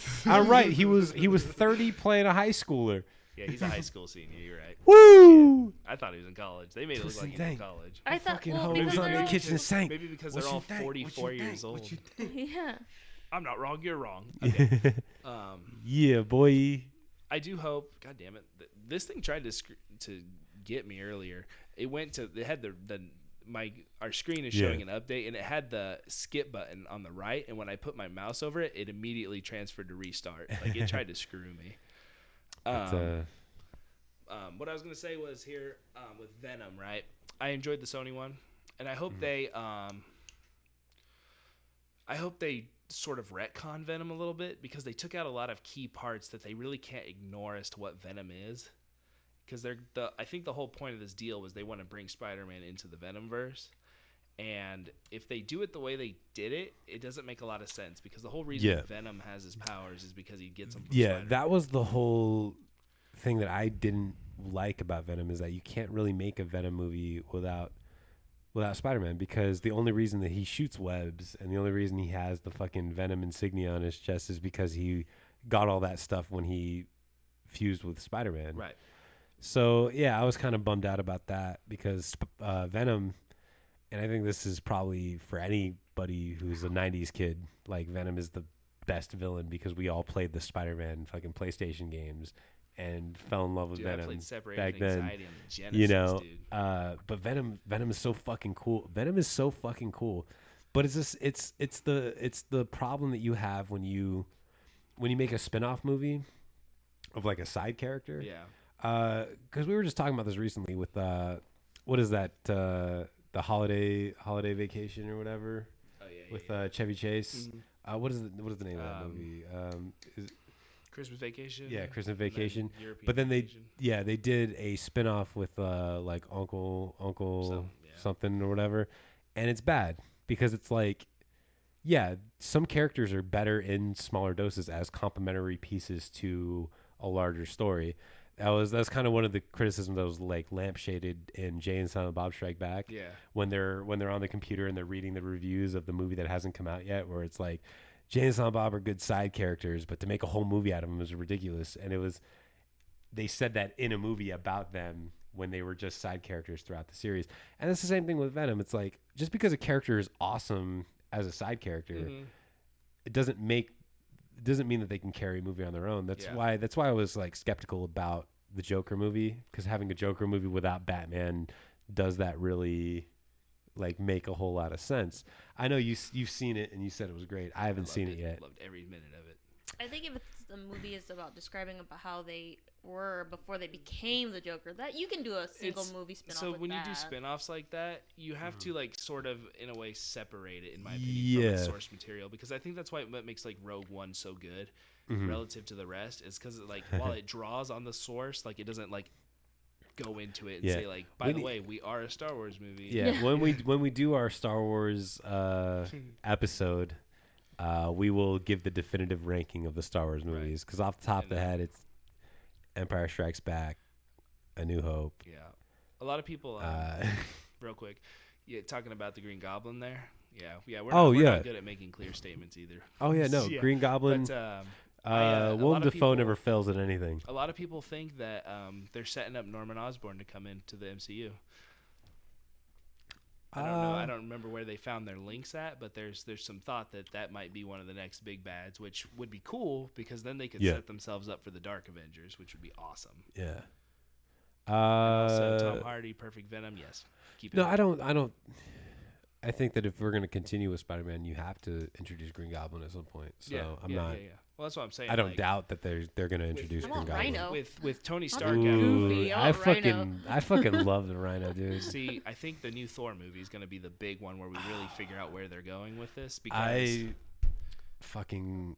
He was 30 playing a high schooler. Yeah, he's a high school senior. You're right. Woo! Yeah, I thought he was in college. They made it look like he was in college. I thought he was on the kitchen sink. Maybe because they're all 44 years old. Yeah. I'm not wrong. You're wrong. Okay. Yeah, boy. I do hope. God damn it! This thing tried to get me earlier. It went to. It had our screen is showing an update, and it had the skip button on the right. And when I put my mouse over it, it immediately transferred to restart. Like it tried to screw me. What I was gonna say was here with Venom, right? I enjoyed the Sony one, and I hope they sort of retcon Venom a little bit, because they took out a lot of key parts that they really can't ignore as to what Venom is. Because I think the whole point of this deal was they want to bring Spider-Man into the Venomverse. And if they do it the way they did it, it doesn't make a lot of sense, because the whole reason Venom has his powers is because he gets them from Spider-Man. That was the whole thing that I didn't like about Venom, is that you can't really make a Venom movie without Spider-Man, because the only reason that he shoots webs and the only reason he has the fucking Venom insignia on his chest is because he got all that stuff when he fused with Spider-Man. Right. So, yeah, I was kind of bummed out about that, because Venom, and I think this is probably for anybody who's a 90s kid, like Venom is the best villain, because we all played the Spider-Man fucking PlayStation games and fell in love with Venom back then. Genesis, but Venom is so fucking cool. Venom is so fucking cool. But it's the problem that you have when you make a spin-off movie of like a side character. Yeah. Because we were just talking about this recently with what is that, the holiday vacation or whatever. Oh yeah. With Chevy Chase. Mm-hmm. What is the name of that movie? Christmas Vacation. Yeah, Christmas Vacation. But then they did a spin-off with like Uncle something or whatever, and it's bad, because it's like, yeah, some characters are better in smaller doses as complementary pieces to a larger story. That's kind of one of the criticisms that was like lampshaded in Jay and Silent Bob Strike Back. Yeah. When they're on the computer and they're reading the reviews of the movie that hasn't come out yet, where it's like, Jay and Silent Bob are good side characters, but to make a whole movie out of them is ridiculous. And they said that in a movie about them when they were just side characters throughout the series. And it's the same thing with Venom. It's like, just because a character is awesome as a side character, Mhm. it doesn't mean that they can carry a movie on their own. That's why I was like skeptical about the Joker movie, because having a Joker movie without Batman, does that really like make a whole lot of sense? I know you've seen it and you said it was great. I haven't seen it yet. Loved every minute of it. I think if it's the movie is about describing about how they were before they became the Joker, that you can do a single movie spin-off. So with when that. you do spin-offs like that, you have to like sort of in a way separate it, in my opinion, from its source material, because I think that's what makes like Rogue One so good relative to the rest, is because like while it draws on the source, like it doesn't like go into it and say like, by the way, we are a Star Wars movie. Yeah, when we do our Star Wars episode, we will give the definitive ranking of the Star Wars movies, because off the top of the head, it's Empire Strikes Back, A New Hope. Yeah, a lot of people. Real quick, talking about the Green Goblin there. Yeah, we're not good at making clear statements either. Oh yeah, no, Green Goblin. But, Willem Dafoe never fails at anything. A lot of people think that they're setting up Norman Osborn to come into the MCU. I don't know. I don't remember where they found their links at, but there's some thought that might be one of the next big bads, which would be cool, because then they could set themselves up for the Dark Avengers, which would be awesome. Yeah. Also, Tom Hardy, Perfect Venom. Yes. Keep it. No, I don't. I think that if we're going to continue with Spider-Man, you have to introduce Green Goblin at some point. So I'm not. Yeah. Well, that's what I'm saying. I don't doubt that they're going to introduce Green Goblin. Rhino. With Tony Stark. Goofy. I fucking love the Rhino, dude. See, I think the new Thor movie is going to be the big one where we really figure out where they're going with this. Because I fucking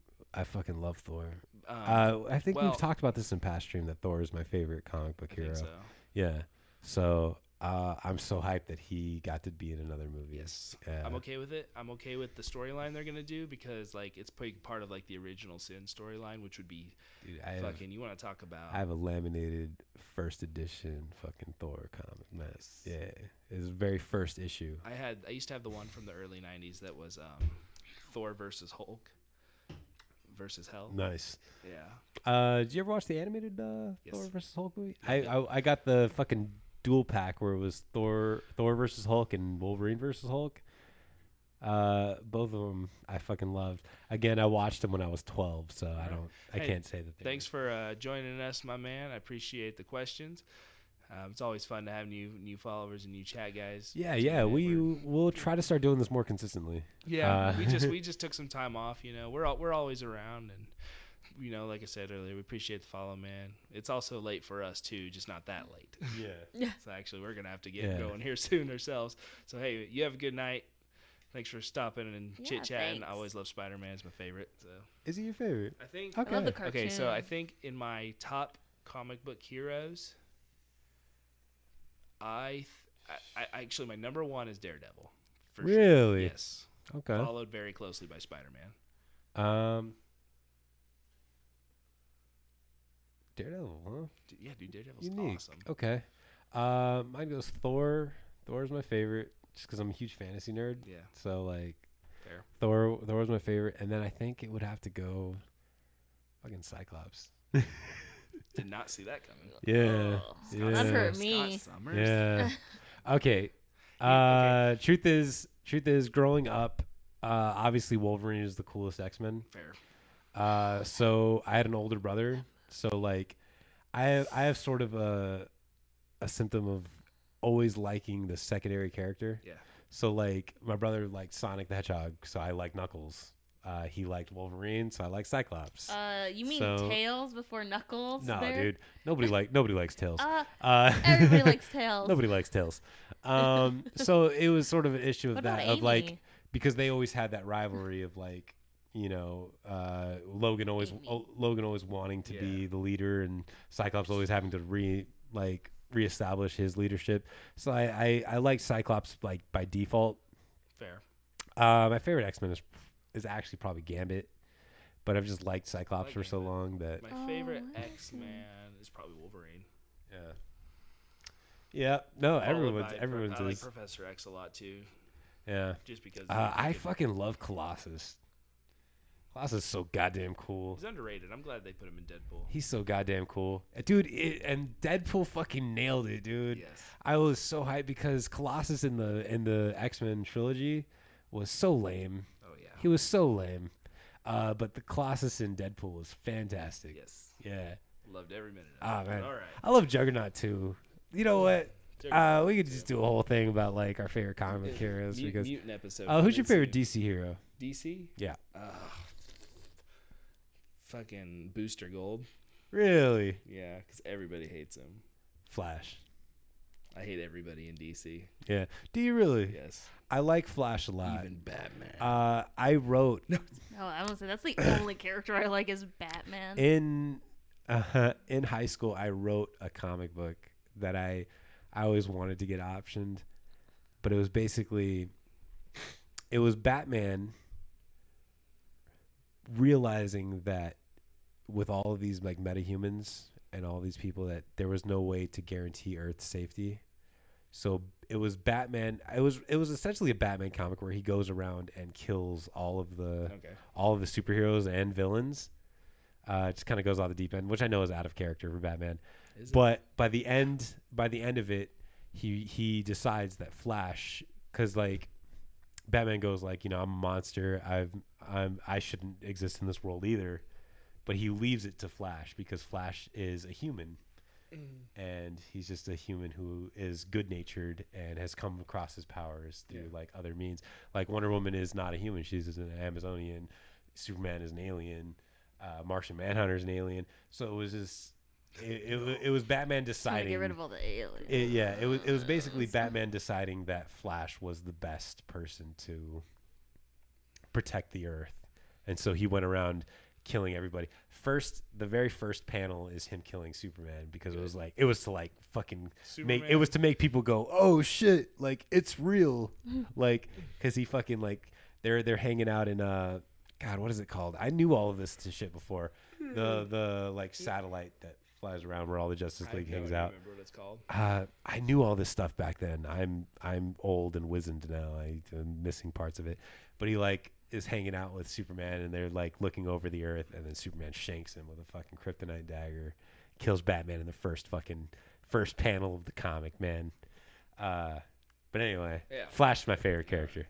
love Thor. I think we've talked about this in past stream, that Thor is my favorite comic book hero. Think so. Yeah. So I'm so hyped that he got to be in another movie. Yes. I'm okay with it. I'm okay with the storyline they're gonna do, because like it's part of like the original Sin storyline, which would be you want to talk about. I have a laminated first edition fucking Thor comic, man. Yeah. It's the very first issue. I used to have the one from the early 90s that was Thor versus Hulk versus Hell. Nice. Yeah. Did you ever watch the animated Thor versus Hulk movie? Yeah, I got the fucking dual pack where it was Thor versus Hulk and Wolverine versus Hulk. Both of them I fucking loved. Again, I watched them when I was 12, so I can't say that. Thanks for joining us, my man. I appreciate the questions. It's always fun to have new followers and new chat guys. Yeah. We'll try to start doing this more consistently. Yeah, we just took some time off. You know, we're always around, and you know, like I said earlier, we appreciate the follow, man. It's also late for us too, just not that late. Yeah. So actually, we're gonna have to get going here soon ourselves. So hey, you have a good night. Thanks for stopping and chit chatting. I always love Spider-Man. It's my favorite. So is he your favorite? I think. Okay. I love the cartoon. Okay, so I think in my top comic book heroes, I actually my number one is Daredevil. For really? Sure. Yes. Okay. Followed very closely by Spider-Man. Daredevil, huh? Yeah, dude, Daredevil's unique. Awesome. Okay. Mine goes Thor. Thor's my favorite, just because I'm a huge fantasy nerd. Yeah. So like, fair. Thor's my favorite, and then I think it would have to go, fucking Cyclops. Did not see that coming. Yeah. Oh, that hurt me. Scott Summers. Yeah. Okay. Truth is, growing up, obviously Wolverine is the coolest X-Men. Fair. So I had an older brother. So like, I have sort of a symptom of always liking the secondary character. Yeah. So like, my brother liked Sonic the Hedgehog, so I like Knuckles. He liked Wolverine, so I like Cyclops. You mean Tails before Knuckles? No, there? dude. Nobody likes Tails. Everybody likes Tails. Nobody likes Tails. So it was sort of an issue of that, of like, because they always had that rivalry of like, you know, Logan always wanting to be the leader, and Cyclops always having to reestablish his leadership. So I like Cyclops like by default. Fair. My favorite X-Men is actually probably Gambit, but I've just liked Cyclops for so long that my favorite X-Man is probably Wolverine. Yeah. Yeah. No, everyone's I like is. Professor X a lot too. Yeah. Just because I fucking love Colossus. Colossus is so goddamn cool. He's underrated. I'm glad they put him in Deadpool. He's so goddamn cool. Dude, and Deadpool fucking nailed it, dude. Yes. I was so hyped because Colossus in the X-Men trilogy was so lame. Oh yeah. He was so lame. But the Colossus in Deadpool was fantastic. Yes. Yeah. Loved every minute of Ah, it. man. All right. I love Juggernaut too. You know what? Juggernaut We could too. just do a whole thing about like our favorite comic book heroes because. Mutant episode. Who's your favorite DC? DC hero? DC? Yeah. Fucking Booster Gold. Really? Yeah, because everybody hates him. Flash. I hate everybody in DC. Yeah. Do you really? Yes. I like Flash a lot. Even Batman. I wrote Oh, I was say that's the only character I like is Batman. in high school. I wrote a comic book that I always wanted to get optioned, but it was Batman realizing that with all of these like metahumans and all these people that there was no way to guarantee Earth's safety. So it was Batman. It was essentially a Batman comic where he goes around and kills all of the superheroes and villains. Just kind of goes off the deep end, which I know is out of character for Batman. But by the end of it, he decides that Flash, because like Batman goes like, I'm a monster. I shouldn't exist in this world either. But he leaves it to Flash because Flash is a human. And he's just a human who is good-natured and has come across his powers through like other means. Like Wonder Woman is not a human; she's an Amazonian. Superman is an alien. Martian Manhunter is an alien. So it was just it was Batman deciding. Get rid of all the aliens. It was basically Batman deciding that Flash was the best person to protect the Earth, and so he went around killing everybody. The very first panel is him killing Superman because it was to fucking Superman. it was to make people go, oh shit, like it's real, like because he fucking like they're hanging out in God, what is it called? I knew all of this shit before. The like satellite that flies around where all the Justice League hangs out. Remember what it's called? I knew all this stuff back then. I'm old and wizened now. I'm missing parts of it, but he like is hanging out with Superman and they're like looking over the Earth, and then Superman shanks him with a fucking kryptonite dagger, kills Batman in the first panel of the comic, man. But anyway, Flash is my favorite character.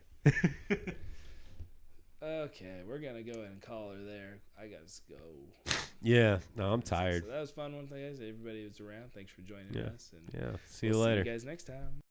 Okay, we're gonna go ahead and call her there. I gotta go. Yeah, no, I'm tired. So that was fun. One thing, guys. Everybody was around. Thanks for joining us. And see you we'll later. See you guys next time.